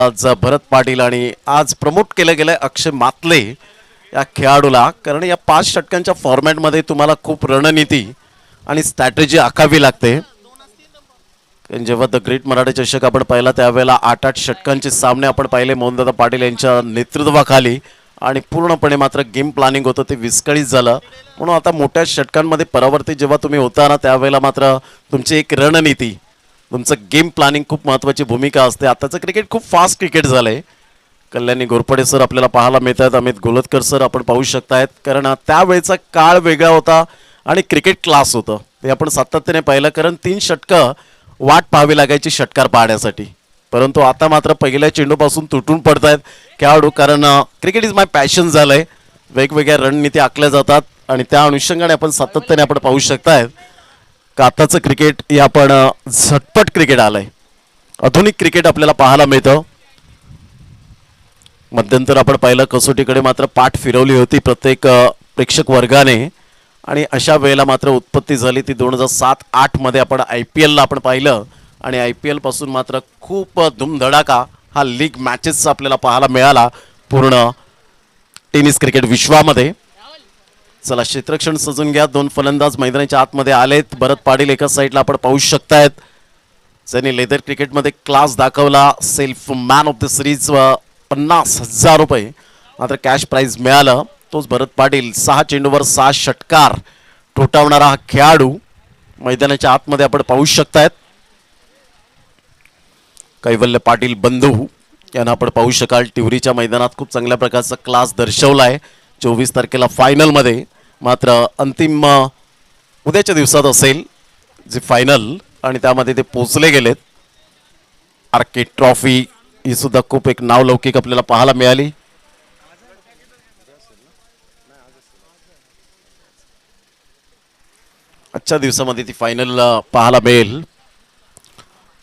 आज भरत पाटील आणि आज प्रमोट केलं गेलंय अक्षय मातले या खेळाडूला, कारण या 5 षटकांच्या फॉर्मॅटमध्ये तुम्हाला खूप रणनीती आणि स्ट्रॅटेजी आखावी लागते. कारण जेव्हा द ग्रेट मराठी चषक आपण पाहिला त्यावेळेला 8-8 षटकांचे सामने आपण पाहिले मोहनदादा पाटील यांच्या नेतृत्वाखाली, आणि पूर्णपणे मात्र गेम प्लॅनिंग होतं ते विस्कळीत झालं. म्हणून आता मोठ्या षटकांमध्ये परावर्तित जेव्हा तुम्ही होता ना त्यावेळेला मात्र तुमची एक रणनीती, तुमचं गेम प्लॅनिंग खूप महत्त्वाची भूमिका असते. आताचं क्रिकेट खूप फास्ट क्रिकेट झालं आहे. कल्याणी घोरपडे सर आपल्याला पाहायला मिळत आहेत, अमित गोलतकर सर आपण पाहू शकतायत, कारण त्यावेळेचा काळ वेगळा होता आणि क्रिकेट क्लास होतं ते आपण सातत्याने पाहिलं. कारण 3 षटकं वाट पाहावी लागायची षटकार पाहण्यासाठी, परंतु आता मात्र पहिल्या चेंडूपासून तुटून पडत आहेत खेळाडू, कारण क्रिकेट इज माय पॅशन झालं आहे. वेगवेगळ्या रणनीती आखल्या जातात आणि त्या अनुषंगाने आपण सातत्याने आपण पाहू शकतायत का आताचं क्रिकेट हे आपण झटपट क्रिकेट आलंय, आधुनिक क्रिकेट आपल्याला पाहायला मिळतं. मध्यंतर आपण पाहिलं कसोटीकडे मात्र पाठ फिरवली होती प्रत्येक प्रेक्षक वर्गाने, आणि अशा वेळेला मात्र उत्पत्ती झाली ती 2007-8 मध्ये आपण IPL ला आपण पाहिलं, आणि IPL पासून मात्र खूप धुमधडाका हा लीग मॅचेसचा आपल्याला पाहायला मिळाला पूर्ण टेनिस क्रिकेट विश्वामध्ये. चला क्षेत्ररक्षण सजून घ्या. 2 फलंदाज मैदानाच्या आतमध्ये आलेत. भरत पाटील एका साईडला आपण पाहू शकतायत, ज्यांनी लेदर क्रिकेटमध्ये क्लास दाखवला. Self man of the series 50,000 रुपये मात्र कॅश प्राइज मिळालं. तोच भरत पाटील 6 चेंडूवर 6 षटकार ठोठावणारा हा खेळाडू मैदानाच्या आतमध्ये आपण पाहू शकतायत. कैवल्य पाटील बंधू यांना आपण पाहू शकाल टिवरीच्या मैदानात खूप चांगल्या प्रकारचा क्लास दर्शवला आहे. 24 तारखेला फायनलमध्ये, मात्र अंतिम उद्याच्या दिवसात असेल जे फायनल, आणि त्यामध्ये ते पोचले गेलेत. आर्के ट्रॉफी ही सुद्धा खूप एक नावलौकिक आपल्याला पाहायला मिळाली. आजच्या दिवसामध्ये ती फायनल पाहायला मिळेल.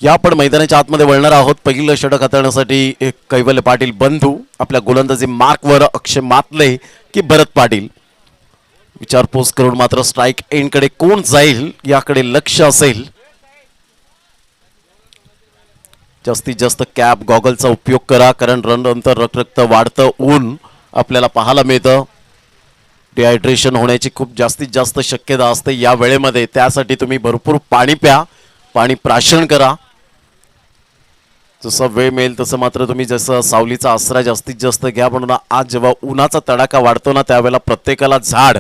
या आपण मैदानाच्या आतमध्ये वळणार आहोत. पहिलं षटक हाताळण्यासाठी एक कैवल्य पाटील बंधू, आपल्या गोलंदाजी मार्कवर अक्षय मातले की भरत पाटील. विचारपूस करून मात्र स्ट्राईक एंडकडे कोण जाईल याकडे लक्ष असेल. जास्तीत जास्त कॅप गॉगलचा उपयोग करा, कारण रन नंतर रखरखतं वाढतं ऊन आपल्याला पाहायला मिळतं. डिहायड्रेशन होण्याची खूप जास्तीत जास्त शक्यता असते या वेळेमध्ये. त्यासाठी तुम्ही भरपूर पाणी प्या, पाणी प्राशन करा. जसं वेळ मिळेल तसं मात्र तुम्ही जसं सावलीचा आसरा जास्तीत जास्त घ्या. म्हणून आज जेव्हा उन्हाचा तडाखा वाढतो ना त्यावेळेला प्रत्येकाला झाड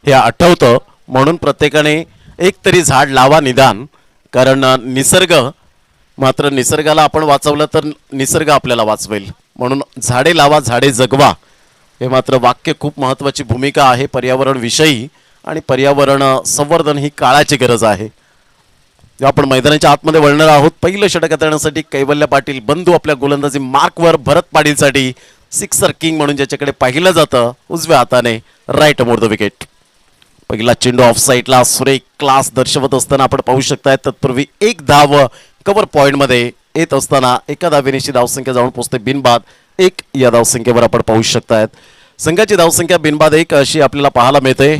हे आठवतं, म्हणून प्रत्येकाने एक तरी झाड लावा निदान. कारण निसर्ग मात्र निसर्गाला आपण वाचवलं तर निसर्ग आपल्याला वाचवेल. म्हणून झाडे लावा झाडे जगवा हे मात्र वाक्य खूप महत्त्वाची भूमिका आहे पर्यावरण विषयी, आणि पर्यावरण संवर्धन ही काळाची गरज आहे. आपण मैदानाच्या आतमध्ये वळणार आहोत. पहिलं षटक हाताळण्यासाठी कैवल्य पाटील बंधू आपल्या गोलंदाजी मार्कवर. भरत पाटीलसाठी सिक्सर किंग म्हणून ज्याच्याकडे पाहिलं जातं उजव्या हाताने राईट मोर द विकेट. पहिला चेंडू ऑफ साईडला सुरेख क्लास दर्शवत असताना आपण पाहू शकताय. तत्पूर्वी एक धाव कव्हर पॉइंटमध्ये येत असताना एका धावेनेची धावसंख्या जाऊन पोहोचते बिनबाद 1 या धावसंख्येवर आपण पाहू शकतायत. संघाची धावसंख्या बिनबाद 1 अशी आपल्याला पाहायला मिळते.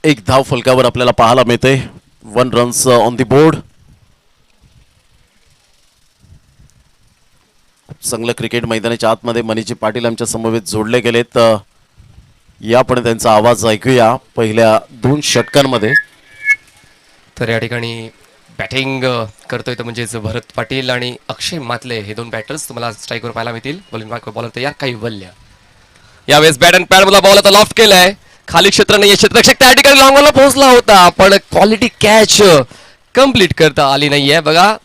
एक धाव फलकावर आपल्याला पाहायला मिळते. 1 रन्स ऑन दी बोर्ड. चांगलं क्रिकेट मैदानाच्या आतमध्ये मनीजी पाटील आमच्या समवेत जोडले गेलेत. या पण त्यांचा आवाज ऐकूया पहिल्या 2 षटकांमध्ये. तर या ठिकाणी बॅटिंग करतोय तर म्हणजेच भरत पाटील आणि अक्षय मातले हे 2 बॅटर्स तुम्हाला स्ट्राईकवर पाहायला मिळतील. बॉलर तयार कैवल्य. यावेळेस बॅट अँड पॅड मला बॉल आता लॉफ्ट केलाय. खाली क्षेत्र नाही, क्षेत्ररक्षक त्या ठिकाणी लॉंगला पोहोचला होता, पण क्वालिटी कॅच कंप्लीट करता आली नाहीये. बघा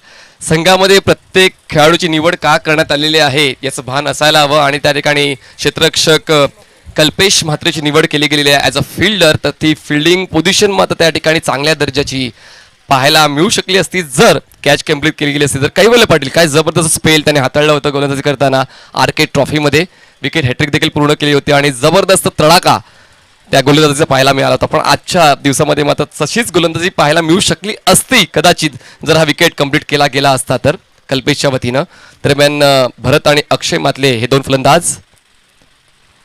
संघामध्ये प्रत्येक खेळाडूची निवड का करण्यात आलेली आहे याचं भान असायला हवं, आणि त्या ठिकाणी क्षेत्ररक्षक कल्पेश म्हात्रेची निवड केली गेलेली आहे ॲज अ फिल्डर. तर ती फिल्डिंग पोझिशन मात्र त्या ठिकाणी चांगल्या दर्जाची पाहायला मिळू शकली असती जर कॅच कंप्लीट केली गेली असती. तर कैवल्य पाटील काय जबरदस्त स्पेल त्याने हाताळलं होतं गोलंदाजी करताना. आर्के ट्रॉफीमध्ये विकेट हॅट्रिक देखील पूर्ण केली होती, आणि जबरदस्त तडाखा त्या गोलंदाजीचा पाहायला मिळाला होता. पण आजच्या दिवसामध्ये मात्र तशीच गोलंदाजी पाहायला मिळू शकली असती कदाचित जर हा विकेट कंप्लीट केला गेला असता तर. कल्पेशच्या वतीनं. दरम्यान भरत आणि अक्षय मातले हे दोन फलंदाज.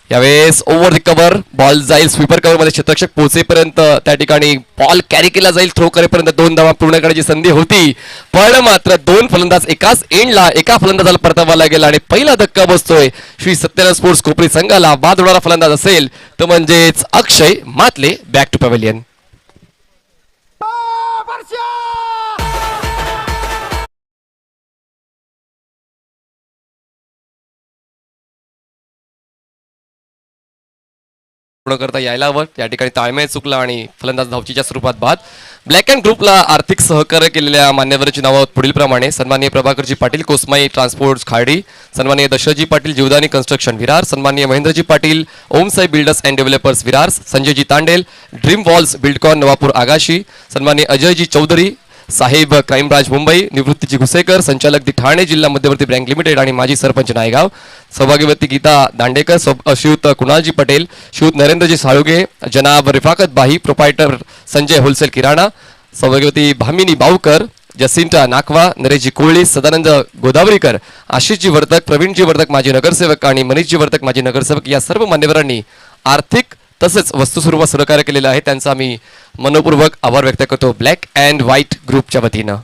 यावेळेस ओव्हर द कव्हर बॉल जाईल स्वीपर कव्हर मध्ये, क्षेत्ररक्षक पोहोचेपर्यंत त्या ठिकाणी बॉल कॅरी केला जाईल, थ्रो करेपर्यंत 2 धावा पूर्ण करण्याची संधी होती, पण मात्र 2 फलंदाज एकाच एंडला एका फलंदाजाला परतावा गेला आणि पहिला धक्का बसतोय श्री सत्यनारायण स्पोर्ट्स कोपरी संघाला. बाद होणारा फलंदाज असेल तर म्हणजेच Akshay Matle. Back to pavilion. पूर्ण करता यायला हवं. या ठिकाणी ताळमेळ चुकला आणि फलंदाज धावचीच्या स्वरूपात बाद. ब्लॅक अँड ग्रुपला आर्थिक सहकार्य केलेल्या मान्यवरांची नावं पुढील प्रमाणे: सन्माननीय प्रभाकरजी पाटील कोसमाई ट्रान्सपोर्ट्स खाडी, सन्माननीय दशरथजी पाटील जीवदानी कन्स्ट्रक्शन विरार, सन्माननीय महेंद्रजी Patil Omsai builders and developers Virar, संजयजी Tandel dream walls buildcon Navapur Agashi, सन्माननीय अजयजी चौधरी साहेब क्राईमब्रांच मुंबई, निवृत्तीजी घुसेकर संचालक दी ठाणे जिल्हा मध्यवर्ती बँक लिमिटेड आणि माजी सरपंच नायगाव, सौभाग्यवती गीता दांडेकर, श्रीयुत कुणालजी पटेल, श्रीयुत नरेंद्रजी साळुगे, जनाब रिफाकत बाही प्रोपायटर संजय होलसेल किराणा, सौभाग्यवती भामिनी बावकर, जसिंटा नाकवा, नरेशजी कोळी, सदानंद गोदावरीकर, आशिषजी वर्तक, प्रवीणजी वर्तक माजी नगरसेवक आणि मनीषजी वर्तक माजी नगरसेवक या सर्व मान्यवरांनी आर्थिक तसेच वस्तू स्वरूपात सहकार्य केलेलं आहे. त्यांचा आम्ही मनपूर्वक आभार व्यक्त करतो ब्लॅक अँड व्हाईट ग्रुपच्या वतीनं.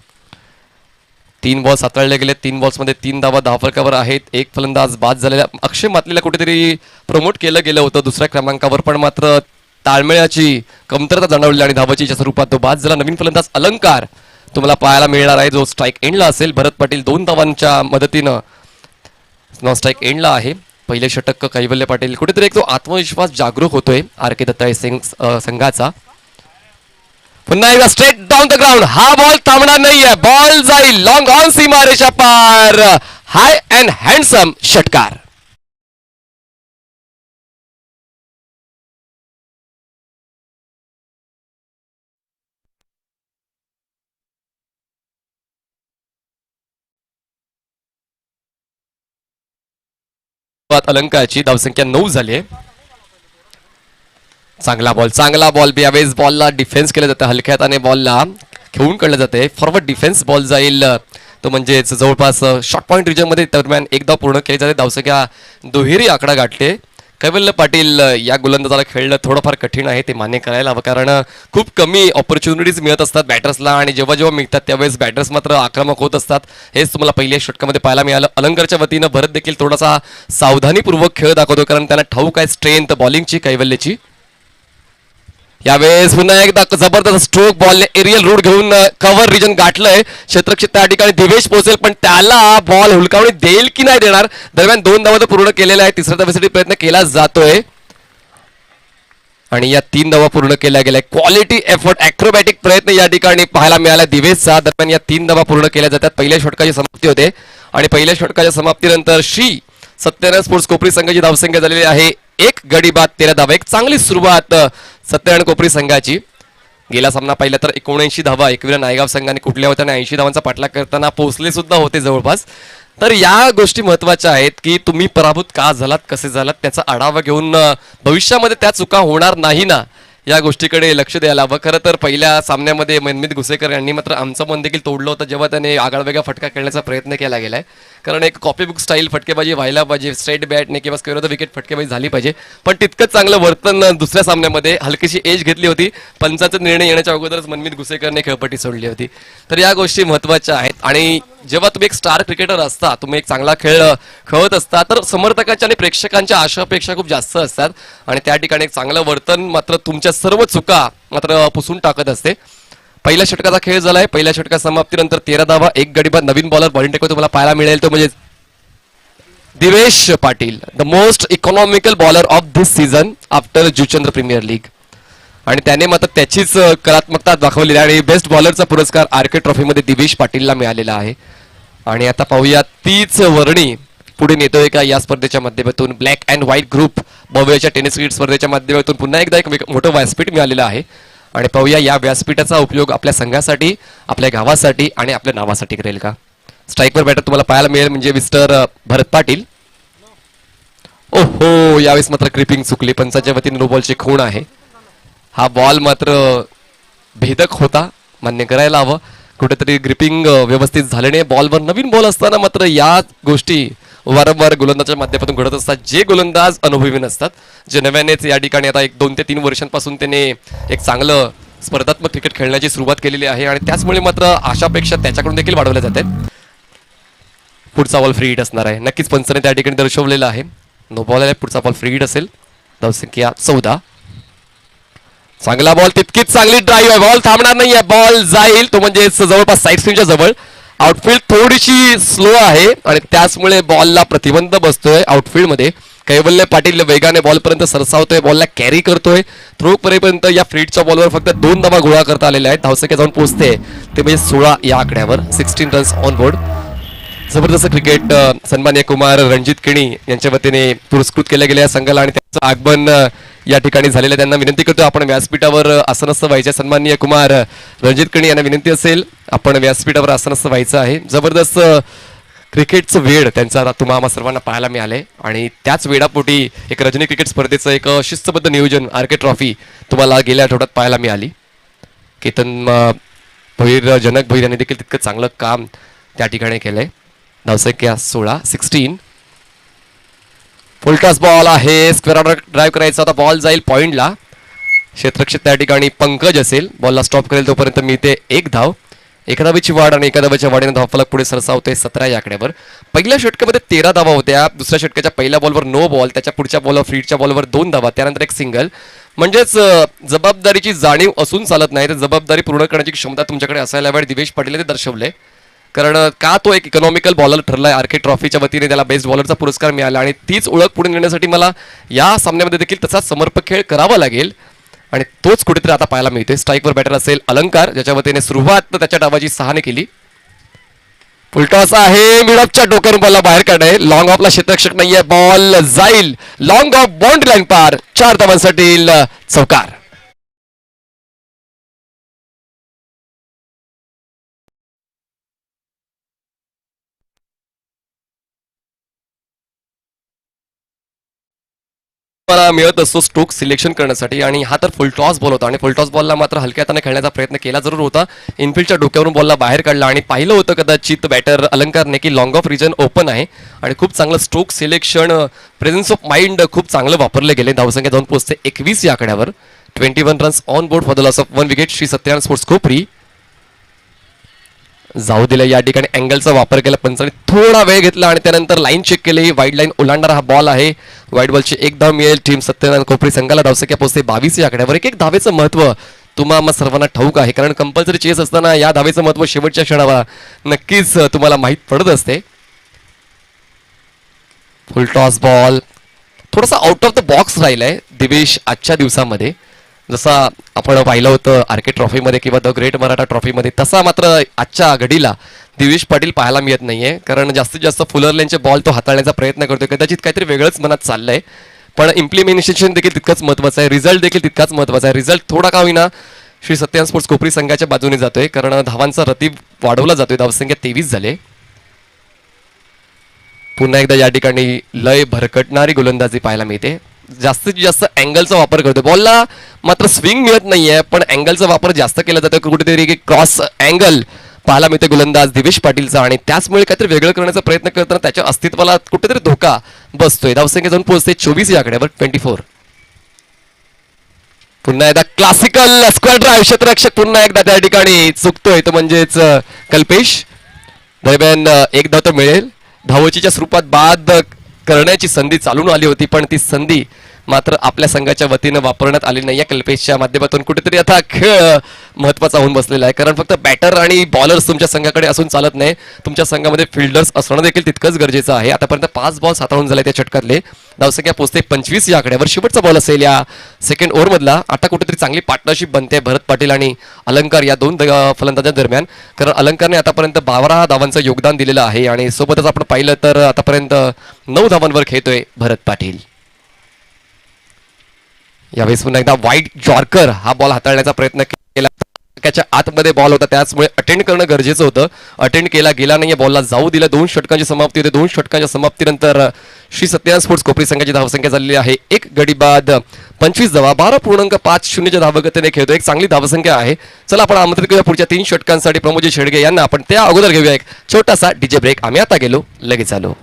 3 बॉल्स हाताळले गेले. 3 बॉल्समध्ये 3 धावा धावफलकावर आहेत. एक फलंदाज बाद झालेला. अक्षय मातलेला कुठेतरी प्रमोट केलं गेलं होतं दुसऱ्या क्रमांकावर, पण मात्र ताळमेळाची कमतरता जाणवली आणि धावचीच्या स्वरूपात तो बाद झाला. नवीन फलंदाज अलंकार तुम्हाला पाहायला मिळणार आहे जो स्ट्राईक एंडला असेल. भरत पाटील 2 धावांच्या मदतीनं नॉन स्ट्राईक एंडला आहे. पहिले षटक कैवल्य पाटील. कुठेतरी एक तो आत्मविश्वास जागरूक होतोय आर के दत्ताळे संघाचा. पुन्हा एकदा स्ट्रेट डाऊन द ग्राउंड. हा बॉल थांबणार नाहीये. बॉल जाईल लॉंग ऑन सीमारेषा पार. हाय अँड हँडसम षटकार. अलंकारची धावसंख्या 9 झाली आहे. चांगला बॉल यावेळेस बॉलला डिफेन्स केलं जातं. हलक्या हाताने बॉलला खेळून काढलं जाते. फॉरवर्ड डिफेन्स बॉल जाईल तो म्हणजेच जवळपास शॉर्ट पॉईंट रिजनमध्ये दरम्यान एक धाव पूर्ण केली जाते. धावसंख्या दुहेरी आकडा गाठले. कैवल्य पाटील या गोलंदाजाला खेळणं थोडंफार कठीण आहे ते मान्य करायला हवं, कारण खूप कमी ऑपॉर्च्युनिटीज मिळत असतात बॅटर्सला आणि जेव्हा जेव्हा मिळतात त्यावेळेस बॅटर्स मात्र आक्रमक होत असतात. हेच तुम्हाला पहिल्या षटकामध्ये पाहायला मिळालं. अलंकारच्या वतीनं भरत देखील थोडासा सावधानीपूर्वक खेळ दाखवतो कारण त्यांना ठाऊक आहे स्ट्रेंथ बॉलिंगची कैवल्यची. यावेळेस पुन्हा एकदा जबरदस्त स्ट्रोक बॉलने एरियल रूट घेऊन कव्हर रिजन गाठलंय. क्षेत्ररक्षक त्या ठिकाणी दिवेश पोहोचेल पण त्याला बॉल हुलकावणी देईल की नाही देणार. दरम्यान 2 धावा पूर्ण केलेला आहे. तिसऱ्या धावेसाठी प्रयत्न केला जातोय आणि या 3 धावा पूर्ण केल्या गेल्या. क्वालिटी एफर्ट ऍक्रोबॅटिक प्रयत्न या ठिकाणी पाहायला मिळाला दिवेशचा. दरम्यान या 3 धावा पूर्ण केल्या जातात. पहिल्या षटकाची समाप्ती होते आणि पहिल्या षटकाच्या समाप्तीनंतर श्री सत्यनारायण स्पोर्ट्स कोपरी संघाची धावसंख्या झालेली आहे 1 गडी बाद 13 धावा. एक चांगली सुरुवात सत्यनारायण कोपरी संघाची. गेला सामना पाहिला तर 79 धावा एकविरा नायगाव संघाने कुठल्या होत्या आणि 80 धावांचा पाठलाग करताना पोहोचले सुद्धा होते जवळपास. तर या गोष्टी महत्वाच्या आहेत की तुम्ही पराभूत का झालात, कसे झालात, त्याचा आढावा घेऊन भविष्यामध्ये त्या चुका होणार नाही ना या गोष्टीकडे लक्ष द्यायला हवं. खरं तर पहिल्या सामन्यामध्ये मनमित घुसेकर यांनी मात्र आमचं मन देखील तोडलं होतं जेव्हा त्याने आगळावेगळा फटका खेळण्याचा प्रयत्न केला गेलाय. कारण एक कॉपी बुक स्टाईल फटकेबाजी व्हायला पाहिजे, स्ट्रेट बॅटने किंवा स्क्वेअर ऑफ द विकेट फटकेबाजी झाली पाहिजे. पण तितकंच चांगलं वर्तन दुसऱ्या सामन्यामध्ये हलकीशी एज घेतली होती. पंचाचा निर्णय येण्याच्या अगोदरच मनमित घुसेकरने खेळपट्टी सोडली होती. तर या गोष्टी महत्वाच्या आहेत आणि जेव्हा तुम्ही एक स्टार क्रिकेटर असता, तुम्ही एक चांगला खेळ खेळत असता तर समर्थकांच्या आणि प्रेक्षकांच्या आशा अपेक्षा खूप जास्त असतात आणि त्या ठिकाणी एक चांगलं वर्तन मात्र तुमच्या सर्व चुका मात्र पुसून टाकत असते. पहिल्या षटकाचा खेळ झालाय. पहिल्या षटका समाप्तीनंतर 13 धावा 1 गडी बाद. नवीन बॉलर बॉलिंग टेकवर तुम्हाला पाहायला मिळेल तो म्हणजे Divesh Patil, the most economical bowler of this season after Juchandra premier league. आणि त्याने मात्र त्याचीच कलात्मकता दाखवलेली आहे आणि बेस्ट बॉलरचा पुरस्कार आरके ट्रॉफीमध्ये दिवेश पाटीलला मिळालेला आहे. आणि आता पाहूया तीच वर्णी पुढे नेतोय का या स्पर्धेच्या माध्यमातून. ब्लॅक अँड व्हाईट ग्रुप भव्यच्या टेनिस क्रिकेट स्पर्धेच्या माध्यमातून पुन्हा एकदा एक मोठं व्यासपीठ मिळालेलं आहे आणि पाहूया या व्यासपीठाचा उपयोग आपल्या संघासाठी, आपल्या गावासाठी आणि आपल्या नावासाठी करेल का. स्ट्राईकवर बॅटर तुम्हाला पाहायला मिळेल म्हणजे मिस्टर भरत पाटील. ओहो, यावेळेस मात्र क्रिपिंग चुकली. पंचाच्या वतीने नो बॉलची खूण आहे. हा बॉल मात्र भेदक होता मान्य करायला हवं. कुठेतरी ग्रिपिंग व्यवस्थित झाले नाही बॉलवर. नवीन बॉल असताना मात्र या गोष्टी वारंवार गोलंदाजाच्या माध्यमातून घडत असतात. जे गोलंदाज अनुभवी नसतात, जे नव्यानेच या ठिकाणी आता 2 ते 3 वर्षांपासून त्याने एक चांगलं स्पर्धात्मक क्रिकेट खेळण्याची सुरुवात केलेली आहे आणि त्याचमुळे मात्र आशापेक्षा त्याच्याकडून देखील वाढवल्या जातात. पुढचा बॉल फ्री हिट असणार आहे. नक्कीच पंचाने त्या ठिकाणी दर्शवलेलं आहे. नो बॉल आहे, पुढचा बॉल फ्री हिट असेल. धावसंख्या 14. चांगला बॉल, तितकीच चांगली ड्राईव्ह आहे. बॉल थांबणार नाहीये, बॉल जाईल तो म्हणजे जवळपास साईड स्क्रीनच्या जवळ. आउटफील्ड थोडीशी स्लो आहे आणि त्याचमुळे बॉलला प्रतिबंध बसतोय आउटफील्डमध्ये. कैवल्य पाटील वेगाने बॉलपर्यंत सरसावतोय, बॉलला कॅरी करतोय. थ्रो करेपर्यंत या फ्रीटच्या बॉलवर फक्त 2 धावा गोळा करता आलेल्या आहेत. धावसंख्या जाऊन पोहोचते ते म्हणजे 16 या आकड्यावर. 16 रन्स ऑन बोर्ड. जबरदस्त क्रिकेट सन्मान्य कुमार रणजित केणी यांच्या वतीने पुरस्कृत केल्या गेल्या संघाला आणि त्यांचं आगमन या ठिकाणी झालेलं. त्यांना विनंती करतो आपण व्यासपीठावर आसनस्थ व्हायचे. सन्माननीय कुमार रणजित केणी यांना विनंती असेल आपण व्यासपीठावर आसनस्थ व्हायचं आहे. जबरदस्त क्रिकेटचं वेळ त्यांचा तुम्हाला सर्वांना पाहायला मिळालंय आणि त्याच वेळापोटी एक रजनी क्रिकेट स्पर्धेचं एक शिस्तबद्ध नियोजन आर.के. ट्रॉफी तुम्हाला गेल्या आठवड्यात पाहायला मिळाली. केतन भोईर, जनक भोईर यांनी देखील तितकं चांगलं काम त्या ठिकाणी केलंय. धावसंख्या 16. फुलटॉस बॉल आहे, स्क्वेअर ड्राईव्ह करायचा होता. बॉल जाईल पॉइंटला. क्षेत्ररक्षक त्या ठिकाणी पंकज असेल, बॉलला स्टॉप करेल तोपर्यंत मिळते 1 धाव. 1 धावेची वाढ आणि 1 धावेच्या वाढीने धावफलक पुढे सरसावते 17 या आकड्यावर. पहिल्या षटकामध्ये 13 धावा होत्या. दुसऱ्या षटकाच्या पहिल्या बॉलवर नो बॉल, त्याच्या पुढच्या बॉलवर फ्रीडच्या बॉलवर 2 धावा, त्यानंतर एक सिंगल. म्हणजेच जबाबदारीची जाणीव असून चालत नाही, तर जबाबदारी पूर्ण करण्याची क्षमता तुमच्याकडे असायला हवी. दिवेश पाटील ते दर्शवले, कारण का तो एक इकॉनॉमिकल बॉलर ठरलाय. आर.के. ट्रॉफीच्या वतीने त्याला बेस्ट बॉलरचा पुरस्कार मिळाला आणि तीच ओळख पुढे नेण्यासाठी मला या सामन्यामध्ये देखील तसाच समर्पक खेळ करावा लागेल आणि तोच कुठेतरी आता पाहायला मिळते. स्ट्राईकवर बॅटर असेल अलंकार, ज्याच्या वतीने सुरुवात त्याच्या डावाची 6 ने केली. फुलटॉस आहे, मिडअपच्या डोक्यावरून बॉलला बाहेर काढाय. लॉंग ऑफला क्षेत्ररक्षक नाहीये, बॉल जाईल लॉंग ऑफ, बाउंड्री लाईन पार. 4 धावांसाठी चौकार. मला मिळत असतो स्ट्रोक सिलेक्शन करण्यासाठी आणि हा तर फुलटॉस बॉल होता आणि फुलटॉस बॉलला मात्र हलक्या हाताने खेळण्याचा प्रयत्न केला जरूर होता. इनफिल्डच्या डोक्यावरून बॉलला बाहेर काढला आणि पाहिलं होतं कदाचित बॅटर अलंकारने की लॉंग ऑफ रिजन ओपन आहे आणि खूप चांगलं stroke selection, presence of mind खूप चांगलं वापरले गेले. धावसंख्या जाऊन पोहोचते 21 या आकड्यावर. 21 runs on board for the loss of 1 wicket. Shri Satyanarayan sports Kopri जाऊ दिलं. या ठिकाणी अँगलचा वापर केला पंचाने, थोडा वेळ घेतला आणि त्यानंतर लाईन चेक केली. वाईड लाईन ओलांडणारा हा बॉल आहे. वाईड बॉलची 1 धाव मिळेल टीम सत्यनारायण कोपरी संघाला. धावसंख्या पोहोचते 22 या आकड्यावर. एक धावेचं महत्व तुम्हाला सर्वांना ठाऊक आहे, कारण कंपल्सरी चेस असताना या धावेचं महत्व शेवटच्या क्षणाला नक्कीच तुम्हाला माहीत पडत असते. फुल टॉस बॉल थोडासा आउट ऑफ द बॉक्स राहिलाय दिवेश आजच्या दिवसामध्ये. जसा आपण पाहिलं होतं आर.के. ट्रॉफीमध्ये किंवा द ग्रेट मराठा ट्रॉफीमध्ये, तसा मात्र आजच्या घडीला दिवेश पाटील पाहायला मिळत नाहीये. कारण जास्तीत जास्त फुलर लेनचे बॉल तो हाताळण्याचा प्रयत्न करतोय. कदाचित काहीतरी वेगळंच मनात चाललंय, पण इम्प्लिमेंटेशन देखील तितकंच महत्त्वाचं आहे. रिझल्ट देखील तितकाच महत्त्वाचा आहे. रिझल्ट थोडा का होईना श्री सत्यनारायण स्पोर्ट्स कोपरी संघाच्या बाजूने जातोय, कारण धावांचा रतीब वाढवला जातोय. धावसंख्या 23 झाले. पुन्हा एकदा या ठिकाणी लय भरकटणारी गोलंदाजी पाहायला मिळते. जास्तीत जास्त अँगलचा वापर करतो. बॉलला मात्र स्विंग मिळत नाहीये, पण अँगलचा वापर जास्त केला जातो. कुठेतरी क्रॉस अँगल पाहायला मिळते गोलंदाज दिवेश पाटीलचा आणि त्याचमुळे काहीतरी वेगळं करण्याचा प्रयत्न करताना त्याच्या अस्तित्वाला कुठेतरी धोका बसतोय. धावसंख्या जाऊन पोहोचते 24 या आकड्यावर. 24. पुन्हा एकदा क्लासिकल स्क्वेअर ड्राईव्ह. क्षेत्ररक्षक पुन्हा एकदा त्या ठिकाणी चुकतोय, तो म्हणजेच कल्पेश. दरम्यान 1 धाव तर मिळेल. धावचीच्या स्वरूपात बाद करण्याची संधी चालून आली होती, पण ती संधी मात्र आपल्या संघाच्या वतीनं वापरण्यात आली नाही. या कल्पेशच्या माध्यमातून कुठेतरी आता खेळ महत्वाचा होऊन बसलेला आहे, कारण फक्त बॅटर आणि बॉलर्स तुमच्या संघाकडे असून चालत नाही. तुमच्या संघामध्ये फिल्डर्स असणं देखील तितकंच गरजेचं आहे. आतापर्यंत 5 बॉल हाताळून झाले त्या षटकातले. धावसंख्या पोहोचते 25 या आकड्यावर. शेवटचा बॉल असेल या सेकंड ओव्हरमधला. आता कुठेतरी चांगली पार्टनरशिप बनते भरत पाटील आणि अलंकार या 2 फलंदाजांदरम्यान, कारण अलंकारने आतापर्यंत 12 धावांचं योगदान दिलेलं आहे आणि सोबतच आपण पाहिलं तर आतापर्यंत 9 धावांवर खेळतोय भरत पाटील. यावेळेस पुन्हा एकदा वाईड जॉर्कर हा बॉल हाताळण्याचा प्रयत्न केला. त्याच्या आतमध्ये बॉल होता, त्याचमुळे अटेंड करणं गरजेचं होतं. अटेंड केला गेला नाही. बॉलला जाऊ दिलं. 2 षटकांची समाप्ती होते. 2 षटकांच्या समाप्तीनंतर श्री सत्यनारायण स्पोर्ट्स कोपरी संघाची धावसंख्या झालेली आहे 1 गडी बाद 25 धावा 12.50 धावगतीने खेळतो. एक चांगली धावसंख्या आहे. चला आपण आमंत्रित करूया पुढच्या 3 षटकांसाठी प्रमोदजी शेडगे यांना. आपण त्या अगोदर घेऊया एक छोटासा डीजे ब्रेक. आम्ही आता गेलो, लगेच आलो.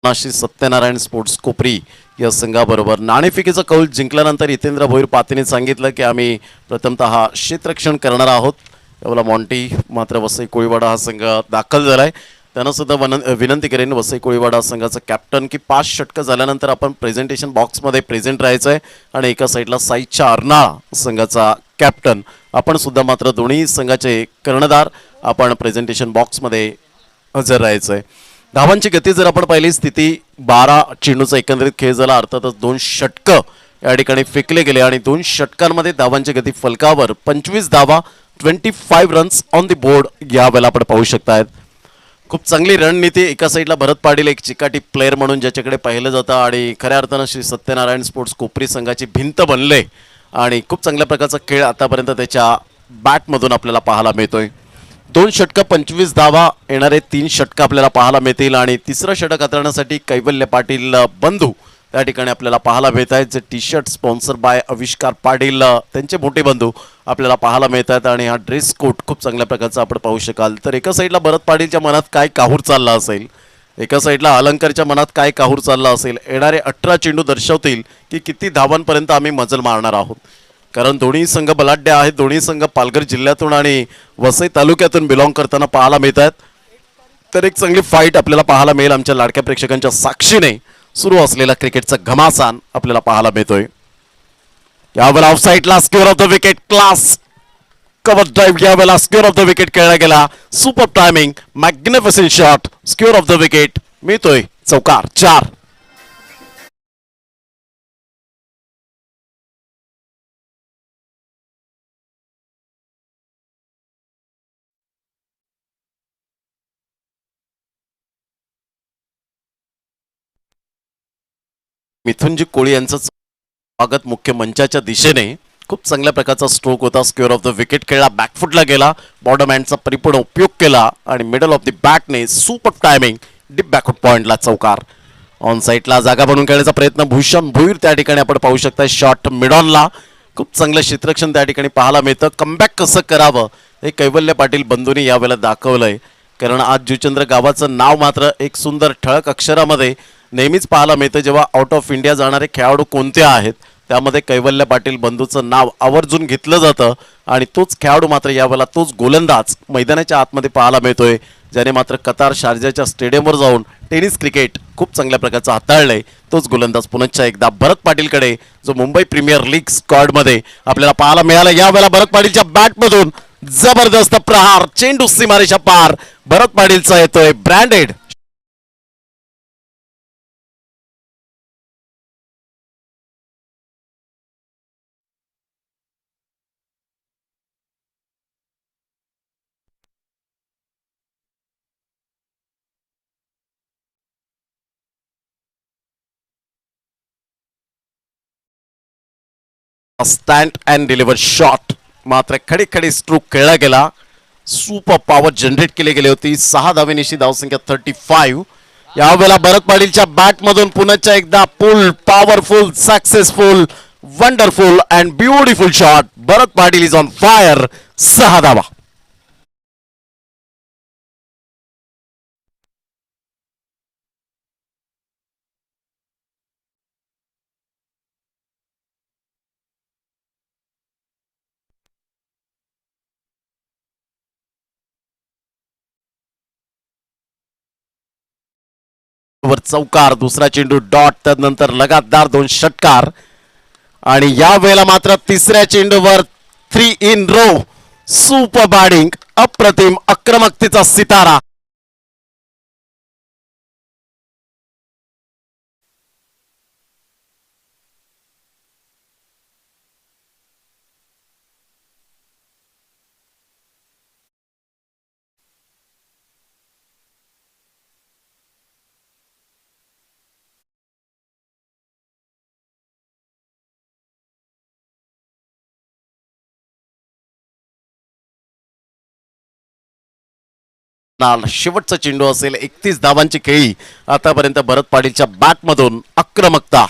नाशिक सत्यनारायण स्पोर्ट्स कोपरी या संघाबरोबर नाणेफेकीचा कौल जिंकल्यानंतर हितेंद्र भोईर पातेने सांगितलं की आम्ही प्रथमतः क्षेत्ररक्षण करणार आहोत. यावेळेला मॉन्टी मात्र वसई कोळीवाडा हा संघ दाखल झालाय. त्यानं सुद्धा विनंती करेन वसई कोळीवाडा संघाचं कॅप्टन की 5 षटकं झाल्यानंतर आपण प्रेझेंटेशन बॉक्समध्ये प्रेझेंट राहायचं आहे. आणि एका साईडला साईच्या अर्नाळा संघाचा कॅप्टन आपण सुद्धा मात्र दोन्ही संघाचे कर्णधार आपण प्रेझेंटेशन बॉक्समध्ये हजर राहायचं आहे. धावांची गती जर आपण पाहिली स्थिती 12 चेंडूचा एकंदरीत खेळ झाला. अर्थातच 2 षटकं या ठिकाणी फेकले गेले आणि 2 षटकांमध्ये धावांची गती फलकावर 25 धावा 25 रन्स ऑन दी बोर्ड यावेळेला आपण पाहू शकतायत. खूप चांगली रणनीती. एका साईडला भरत पाटील एक चिकाटी प्लेअर म्हणून ज्याच्याकडे पाहिलं जातं आणि खऱ्या अर्थानं श्री सत्यनारायण स्पोर्ट्स कोपरी संघाची भिंत बनले आणि खूप चांगल्या प्रकारचा खेळ आतापर्यंत त्याच्या बॅटमधून आपल्याला पाहायला मिळतोय. 2 षटकं 25 धावा येणारे 3 षटकं आपल्याला पाहायला मिळतील आणि तिसरं षटक हाताळण्यासाठी कैवल्य पाटील बंधू त्या ठिकाणी आपल्याला पाहायला मिळत आहेत. जे टी शर्ट स्पॉन्सर बाय आविष्कार पाटील त्यांचे मोठे बंधू आपल्याला पाहायला मिळत आहेत आणि हा ड्रेस कोड खूप चांगल्या प्रकारचा आपण पाहू शकाल. तर एका साईडला भरत पाटीलच्या मनात काय काहूर चालला असेल, एका साईडला अलंकारच्या मनात काय काहूर चालला असेल. येणारे 18 चेंडू दर्शवतील की किती धावांपर्यंत आम्ही मजल मारणार आहोत. कारण दोन्ही संघ बलाढ्य आहेत. दोन्ही संघ पालघर जिल्ह्यातून आणि वसई तालुक्यातून बिलॉंग करताना पाहायला मिळत आहेत. तर एक चांगली फाईट आपल्याला पाहायला मिळेल. आमच्या लाडक्या प्रेक्षकांच्या साक्षीने सुरू असलेला क्रिकेटचा घमासान आपल्याला पाहायला मिळतोय. यावेळेला ऑफसाईडला square off the wicket class cover drive यावेळेला स्क्वेअर ऑफ द विकेट खेळला गेला. Super timing magnificent shot square off the wicket मिळतोय चौकार 4. मिथुनजी कोळी यांचं स्वागत मुख्य मंचाच्या दिशेने. खूप चांगल्या प्रकारचा स्ट्रोक होता. स्क्वेअर ऑफ द विकेट खेळला, बॅकफुटला गेला, बॉर्डर हँडचा परिपूर्ण उपयोग केला आणि मिडल ऑफ द बॅटने सुपर टायमिंग डीप बॅकफुट पॉइंटला चौकार. ऑन साईडला जागा बनवून खेळण्याचा प्रयत्न भूषण भोईर त्या ठिकाणी आपण पाहू शकता. शॉट मिडॉनला खूप चांगलं क्षेत्ररक्षण त्या ठिकाणी पाहायला मिळतं. कमबॅक कसं करावं हे कैवल्य पाटील बंधूंनी यावेळेला दाखवलंय. कारण आज जुचंद्र गावाचं नाव मात्र एक सुंदर ठळक अक्षरामध्ये नेहमीच पाहायला मिळतं. जेव्हा आउट ऑफ इंडिया जाणारे खेळाडू कोणते आहेत त्यामध्ये कैवल्य पाटील बंधूचं नाव आवर्जून घेतलं जातं आणि तोच खेळाडू मात्र यावेळेला तोच गोलंदाज मैदानाच्या आतमध्ये पाहायला मिळतोय. ज्याने मात्र कतार शारजाच्या स्टेडियमवर जाऊन टेनिस क्रिकेट खूप चांगल्या प्रकारचं हाताळलंय. तोच गोलंदाज पुन्हा एकदा भरत पाटीलकडे जो मुंबई प्रीमियर लीग स्क्वॉडमध्ये आपल्याला पाहायला मिळाला. यावेळेला भरत पाटीलच्या बॅटमधून जबरदस्त प्रहार, चेंडू सीमारेषा पार. भरत पाटीलचा येतोय branded. Stand and deliver shot मात्र खडी खडी स्ट्रोक खेळला गेला. सुपर पॉवर जनरेट केली गेली होती. 6 धावेनिशी धावसंख्या 35. यावेळेला भरत पाटीलच्या बॅटमधून पुन्हा एकदा फुल powerful successful wonderful and beautiful shot. Bharat Patil is on fire. 6 धावा. वर चौकार, दुसरा चेंडू डॉट, त्यानंतर लगातार 2 षटकार आणि या वेळेला मात्र तिसऱ्या चेंडूवर 3 इन रो. सुपर बॅटिंग, अप्रतिम आक्रमकतेचा सितारा. शेवटचा चेंडू असेल. 31 धावांची खेळी आतापर्यंत भरत पाटीलच्या बॅटमधून. आक्रमकता,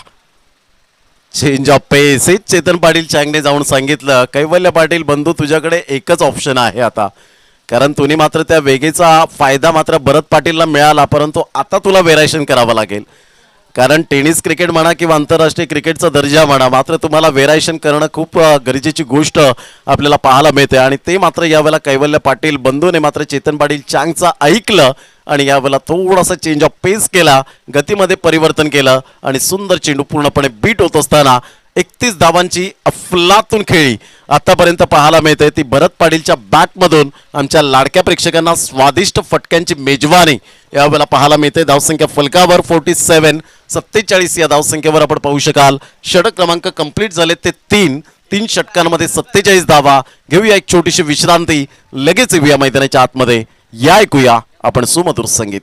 चेंज ऑफ पेस. हे चेतन पाटील चांगले जाऊन सांगितलं, कैवल्य पाटील बंधू तुझ्याकडे एकच ऑप्शन आहे आता, कारण तुम्ही मात्र त्या वेगेचा फायदा मात्र भरत पाटीलला मिळाला, परंतु आता तुला वेरायशन करावं लागेल. कारण टेनिस क्रिकेट म्हणा किंवा आंतरराष्ट्रीय क्रिकेटचा दर्जा म्हणा, मात्र तुम्हाला वेरायशन करणं खूप गरजेची गोष्ट आपल्याला पाहायला मिळते. आणि ते मात्र यावेळेला कैवल्य पाटील बंधूने मात्र चेतन पाटील चांगचं ऐकलं आणि यावेळेला थोडासा चेंज ऑफ पेस केला, गतीमध्ये परिवर्तन केलं आणि सुंदर चेंडू पूर्णपणे बीट होत असताना 31 धावांची अफलातून खेळी आतापर्यंत पाहायला मिळते. ती भरत पाटीलच्या बॅटमधून आमच्या लाडक्या प्रेक्षकांना स्वादिष्ट फटक्यांची मेजवानी यावेळेला पाहायला मिळते. धावसंख्या फलकावर 47 या धावसंख्येवर आपण पाहू शकाल. षटक क्रमांक कंप्लीट झाले ते 3 षटकांमध्ये 47 धावा. घेऊया एक छोटीशी विश्रांती, लगेच येऊया मैदानाच्या आतमध्ये. या ऐकूया आपण सुमधुर संगीत.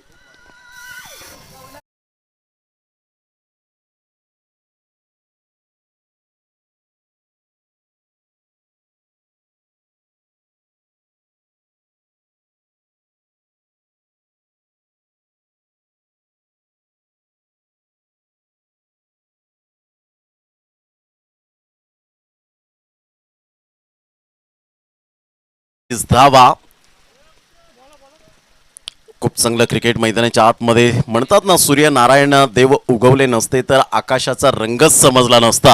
धावा. खूप चांगलं क्रिकेट मैदानाच्या आतमध्ये. म्हणतात ना, सूर्यनारायण देव उगवले नसते तर आकाशाचा रंगच समजला नसता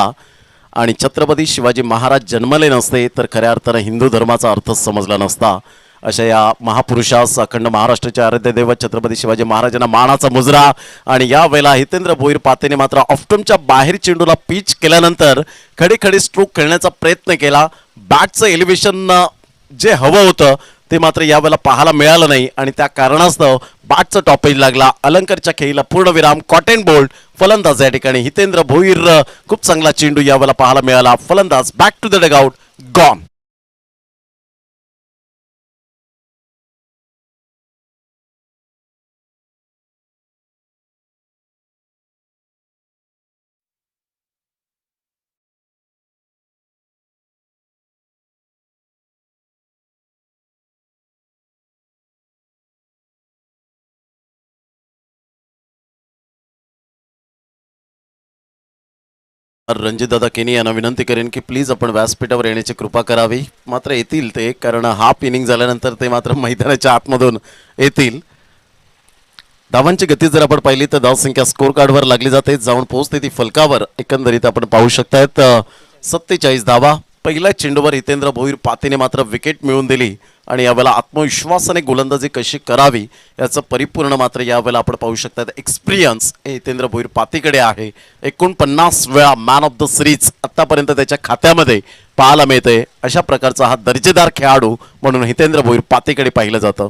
आणि छत्रपती शिवाजी महाराज जन्मले नसते तर खऱ्या अर्थानं हिंदू धर्माचा अर्थच समजला नसता. अशा या महापुरुषास अखंड महाराष्ट्राचे आराध्य दैवत छत्रपती शिवाजी महाराजांना मानाचा मुजरा. आणि या वेळेला हितेंद्र भोईर पातेने मात्र ऑफ्टमच्या बाहेर चेंडूला पिच केल्यानंतर खडे स्ट्रोक खेळण्याचा प्रयत्न केला. बॅटचं एलिव्हेशन जे हवं होतं ते मात्र यावेळेला पाहायला मिळालं नाही आणि त्या कारणास्तव बॅटचं टॉपेज लागला. अलंकारच्या खेळीला पूर्णविराम. कॉटन बोल्ट फलंदाज या ठिकाणी हितेंद्र भोईर. खूप चांगला चेंडू यावेळेला पाहायला मिळाला. फलंदाज back to the dugout, gone. रणजितदादा केनी यांना विनंती करेन की प्लीज आपण व्यासपीठावर येण्याची कृपा करावी. मात्र येतील ते, कारण हाफ इनिंग झाल्यानंतर ते मात्र मैदानाच्या आतमधून येतील. धावांची गती जर आपण पाहिली तर धावसंख्या स्कोर कार्डवर लागली जाते, जाऊन पोहोचते ती फलकावर. एकंदरीत आपण पाहू शकतायत 47 धावा. पहिल्या चेंडूवर हितेंद्र भोईर पातेने मात्र विकेट मिळवून दिली आणि यावेळेला आत्मविश्वासाने गोलंदाजी कशी करावी याचं परिपूर्ण मात्र यावेळेला आपण पाहू शकतात एक्सपिरियन्स हितेंद्र भोईर पातेकडे आहे. 49 वेळा मॅन ऑफ द सिरीज आतापर्यंत त्याच्या खात्यामध्ये पाहायला मिळते. अशा प्रकारचा हा दर्जेदार खेळाडू म्हणून हितेंद्र भोईर पातेकडे पाहिलं जातं.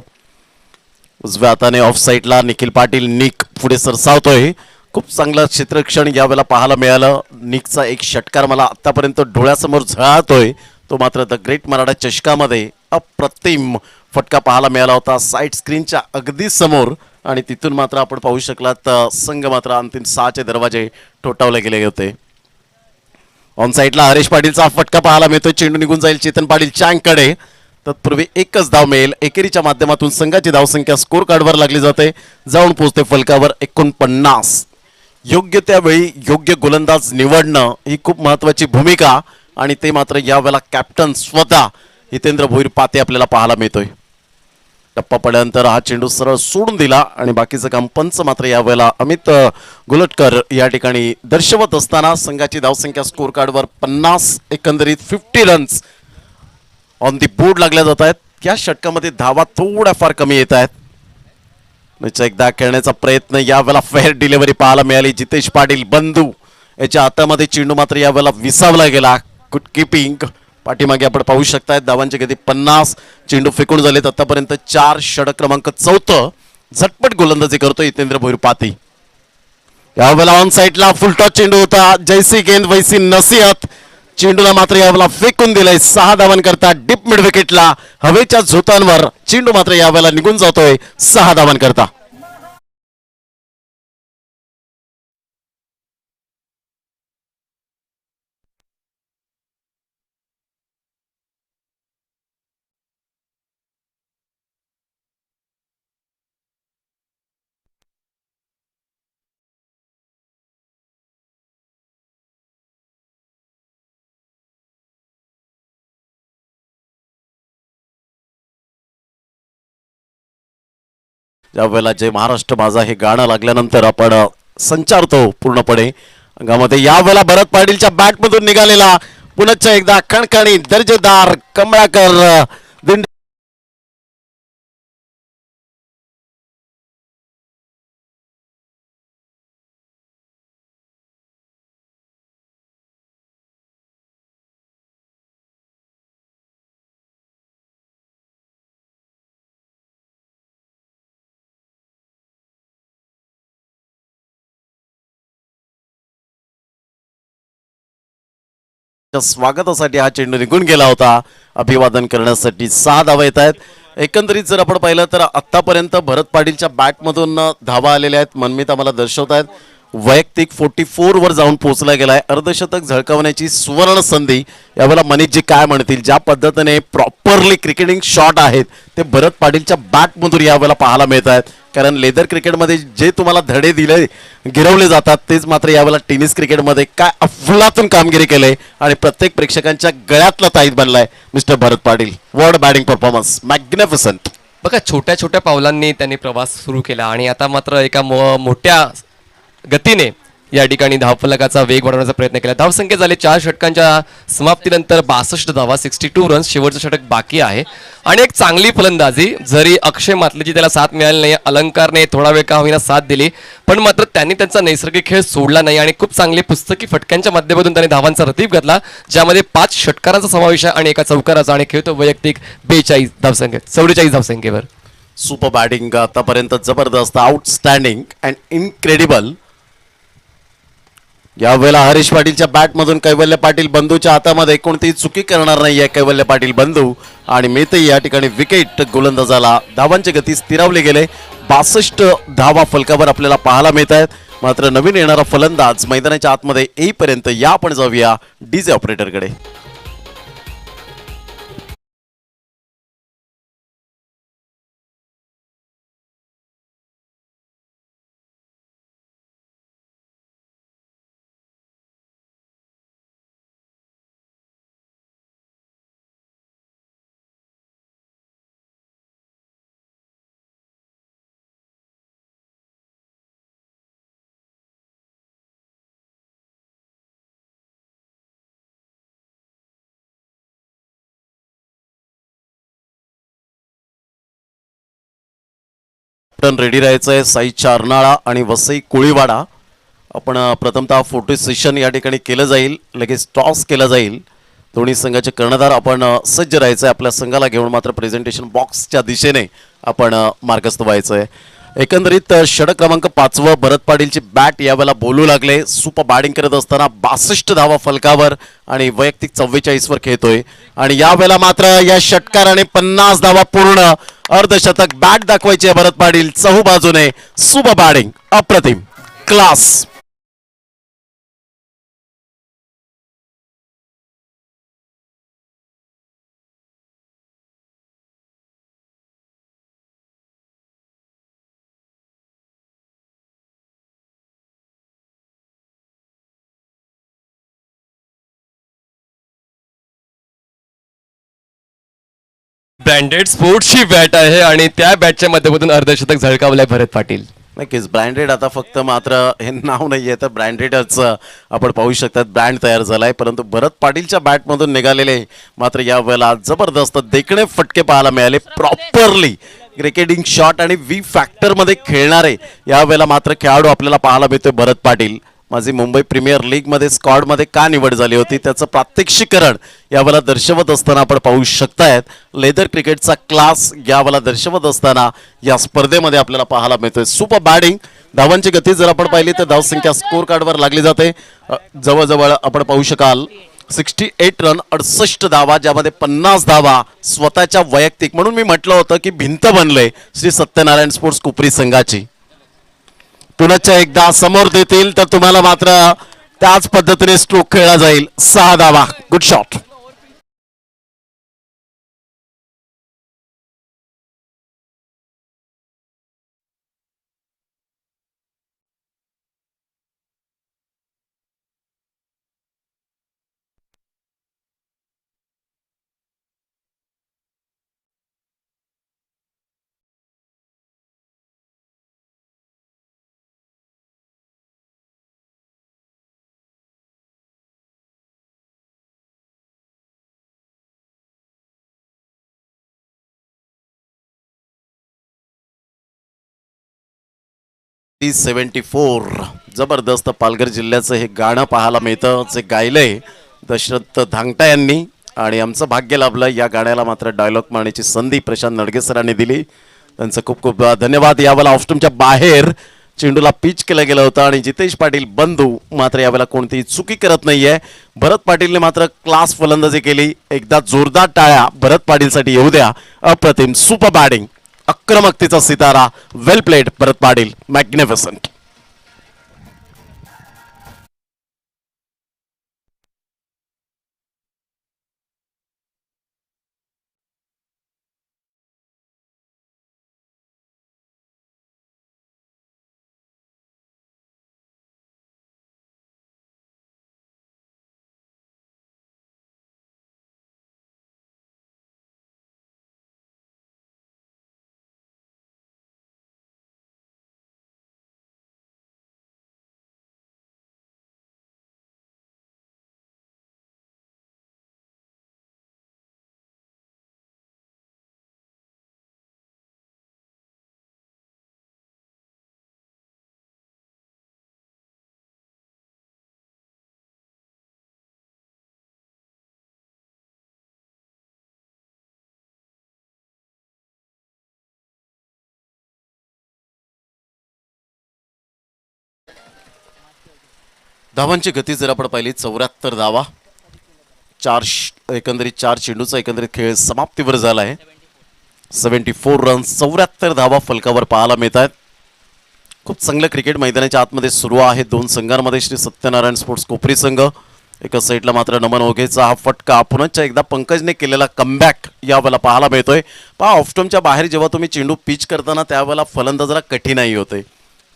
उजव्या हाताने ऑफ साईडला निखिल पाटील निक पुढे सरसावतोय. खूप चांगलं क्षेत्ररक्षण यावेळेला पाहायला मिळालं. निकचा एक षटकार मला आतापर्यंत डोळ्यासमोर झळाळतोय, तो मात्र द ग्रेट मराठा चषकामध्ये अप्रतिम फटका पाहायला मिळाला होता साईड स्क्रीनच्या अगदी समोर. आणि तिथून मात्र आपण पाहू शकलात संघ मात्र अंतिम 6चे दरवाजे ठोठावले गेले होते. ऑन साईडला हरेश पाटीलचा फटका पाहायला मिळतोय. चेंडू निघून जाईल चेतन पाटील चँगकडे. तत्पूर्वी एकच धाव मिळेल. एकेरीच्या माध्यमातून संघाची धावसंख्या स्कोर कार्डवर लागली जाते, जाऊन पोहोचते फलकावर 49. योग्य त्यावेळी योग्य गोलंदाज निवडणं ही खूप महत्वाची भूमिका आणि ते मात्र यावेळेला कॅप्टन स्वतः हितेंद्र भोईर पाते आपल्याला पाहायला मिळतोय. टप्पा पडल्यानंतर हा चेंडू सरळ सोडून दिला आणि बाकीचं काम पंच मात्र यावेळेला अमित गुलटकर या ठिकाणी दर्शवत असताना संघाची धावसंख्या स्कोर कार्डवर 50, एकंदरीत 50 रन्स ऑन दी बोर्ड लागल्या जात आहेत. या षटकामध्ये धावा थोड्याफार कमी येत आहेत. पुन्हा एकदा खेळण्याचा प्रयत्न, यावेळेला फेअर डिलिव्हरी पाहायला मिळाली. जितेश पाटील बंधू याच्या हातामध्ये चेंडू मात्र यावेळेला विसावला गेला. Good keeping. पाठीमागे आपण पाहू शकताय धावांची गती 50. चेंडू फेकून झालेत आतापर्यंत 4. षटक क्रमांक 4. झटपट गोलंदाजी करतो हितेंद्र भोईरपाती. यावेळेला ऑन साईडला फुलटॉस चेंडू होता. जैसी गेंद वैसी नसीहत. चेंडूला मात्र यावेळेला फेकून दिलंय. 6 धावांकरता डीप मिड विकेटला हवेच्या झोतांवर चेंडू मात्र यावेळेला निघून जातोय 6 धावांकरता. ज्यावेळेला जय महाराष्ट्र माझा हे गाणं लागल्यानंतर आपण संचारतो पूर्णपणे अंगामध्ये. यावेळेला भरत पाटीलच्या बॅट मधून निघालेला पुन्हा एकदा खणखणी दर्जेदार कमळाकर दिंड स्वागतासाठी हा चेंडू निघून गेला होता. अभिवादन करण्यासाठी 6 धावा येत आहेत. एकंदरीत जर आपण पाहिलं तर आतापर्यंत भरत पाटीलच्या बॅटमधून धावा आलेल्या आहेत. मनमित आम्हाला दर्शवत आहेत. वैयक्तिक 44 वर जाऊन पोहोचला गेलाय. अर्धशतक झळकावण्याची सुवर्ण संधी. यावेळेला मनीषजी काय म्हणतील, ज्या पद्धतीने प्रॉपरली क्रिकेटिंग शॉट आहेत ते भरत पाटीलच्या बॅटमधून यावेळेला पाहायला मिळत आहेत. कारण लेदर क्रिकेटमध्ये जे तुम्हाला धडे दिले गिरवले जातात तेच मात्र यावेळेला टेनिस क्रिकेटमध्ये काय अफलातून कामगिरी केले आणि प्रत्येक प्रेक्षकांच्या गळ्यातला ताईत बनलाय mister Bharat Patil. World batting performance magnificent. बघा, छोट्या छोट्या पावलांनी त्यांनी प्रवास सुरू केला आणि आता मात्र एका मोठ्या गतीने या ठिकाणी धावफलकाचा वेग वाढवण्याचा प्रयत्न केला. धावसंख्या झाले 4 षटकांच्या समाप्तीनंतर 62 धावा, 62 रन्स. शेवटचं षटक बाकी आहे आणि एक चांगली फलंदाजी. जरी अक्षय मातलेची त्याला साथ मिळाली नाही, अलंकारने थोडा वेळ का होईना साथ दिली, पण मात्र त्यांनी त्यांचा नैसर्गिक खेळ सोडला नाही आणि खूप चांगले पुस्तकी फटक्यांच्या माध्यमातून त्यांनी धावांचा रतीब घातला, ज्यामध्ये 5 षटकारांचा समावेश आहे आणि एका चौकाराचा. आणि खेळतो वैयक्तिक 42 धावसंख्येत, 44 धावसंख्येवर. सुपर बॅटिंग आतापर्यंत जबरदस्त, आउटस्टँडिंग अँड इनक्रेडिबल. यावेळेला हरीश पाटीलच्या बॅटमधून कैवल्य पाटील बंधूच्या हातामध्ये कोणतीही चुकी करणार नाहीये कैवल्य पाटील बंधू आणि मिळते या ठिकाणी विकेट. गोलंदाजाला धावांची गती स्थिरावली गेले. 62 धावा फलकावर आपल्याला पाहायला मिळत आहेत. मात्र नवीन येणारा फलंदाज मैदानाच्या आतमध्ये येईपर्यंत या आपण जाऊया डीजे ऑपरेटरकडे. रेडी राहायचंय. साईच्या अर्नाळा आणि वसई कोळीवाडा. आपण प्रथमतः फोटो सेशन या ठिकाणी केलं जाईल, लगेच टॉस केला जाईल. दोन्ही संघाचे कर्णधार आपण सज्ज राहायचंय. आपल्या संघाला घेऊन मात्र प्रेझेंटेशन बॉक्सच्या दिशेने आपण मार्गस्थ व्हायचंय. एकंदरीत षटक क्रमांक 5 भरत पाटीलची बॅट यावेळेला बोलू लागले. सुपर बॅटिंग करत असताना 62 धावा फलकावर आणि वैयक्तिक 44 वर खेळतोय. आणि यावेळेला मात्र या षटकाराने 50 धावा पूर्ण. अर्धशतक बॅट दाखवायची आहे भरत पाटील. चहू बाजूने सुपर बॅटिंग, अप्रतिम, क्लास. ब्रँडेड स्पोर्ट्सची बॅट आहे आणि त्या बॅटच्या माध्यमातून अर्धशतक झळकावलंय भरत पाटील. नक्कीच ब्रँडेड. आता फक्त मात्र हे नाव नाहीये तर ब्रँडेडच आपण पाहू शकतात ब्रँड तयार झालाय. परंतु भरत पाटीलच्या बॅटमधून निघालेले मात्र या वेळेला जबरदस्त देखणे फटके पाहायला मिळाले. प्रॉपरली क्रिकेटिंग शॉट आणि व्ही फॅक्टरमध्ये खेळणारे यावेळेला मात्र खेळाडू आपल्याला पाहायला मिळतोय भरत पाटील. माझी मुंबई प्रीमियर लीगमध्ये स्क्वॉडमध्ये का निवड झाली होती त्याचं प्रात्यक्षिकरण यावेळेला दर्शवत असताना आपण पाहू शकतायत. लेदर क्रिकेटचा क्लास यावेळेला दर्शवत असताना या स्पर्धेमध्ये आपल्याला पाहायला मिळतोय. सुपर बॅटिंग, धावांची गती जर आपण पाहिली तर धावसंख्या स्कोर कार्डवर लागली जाते. जवळजवळ आपण पाहू शकाल 68 रन 68 धावा, ज्यामध्ये 50 धावा स्वतःच्या वैयक्तिक. म्हणून मी म्हटलं होतं की भिंत बनले श्री सत्यनारायण स्पोर्ट्स कोपरी संघाची. पुनश्च एकदा समोर देतील तर तुम्हाला मात्र त्याच पद्धतीने स्ट्रोक खेळला जाईल. 6 धावा, गुड शॉट. .74 जबरदस्त पालघर जिल्ह्याचं हे गाणं पाहायला मिळतं, जे गायलंय दशरथ धांगटा यांनी. आणि आमचं भाग्य लाभलं, या गाण्याला मात्र डायलॉग मारण्याची संधी प्रशांत नडगे सरांनी दिली. त्यांचं खूप खूप धन्यवाद. यावेळेला ऑफस्टमच्या बाहेर चेंडूला पिच केलं गेलं होतं आणि जितेश पाटील बंधू मात्र यावेळेला कोणतीही चुकी करत नाहीये. भरत पाटीलने मात्र क्लास फलंदाजी केली. एकदा जोरदार टाळ्या भरत पाटीलसाठी येऊ द्या. अप्रतिम सुपर बॅटिंग, आक्रमकतेचा सितारा. वेल प्लेड भरत पाटील, मॅग्निफिसंट. धावांची गती जर आपण पाहिली 74 धावा, एकंदरीत 4 चेंडूचा एकंदरीत खेळ समाप्तीवर झाला आहे. 74 रन 74 धावा फलकावर पाहायला मिळत आहेत. खूप चांगलं क्रिकेट मैदानाच्या आतमध्ये सुरू आहे. दोन संघांमध्ये श्री सत्यनारायण स्पोर्ट्स कोपरी संघ. एका साईडला मात्र नमन ओघेचा हा फटका, पुन्हा एकदा पंकजने केलेला कमबॅक यावेळेला पाहायला मिळतोय. पहा, ऑफस्टमच्या बाहेर जेव्हा तुम्ही चेंडू पिच करताना त्यावेळेला फलंदाजाला कठीणाई होते.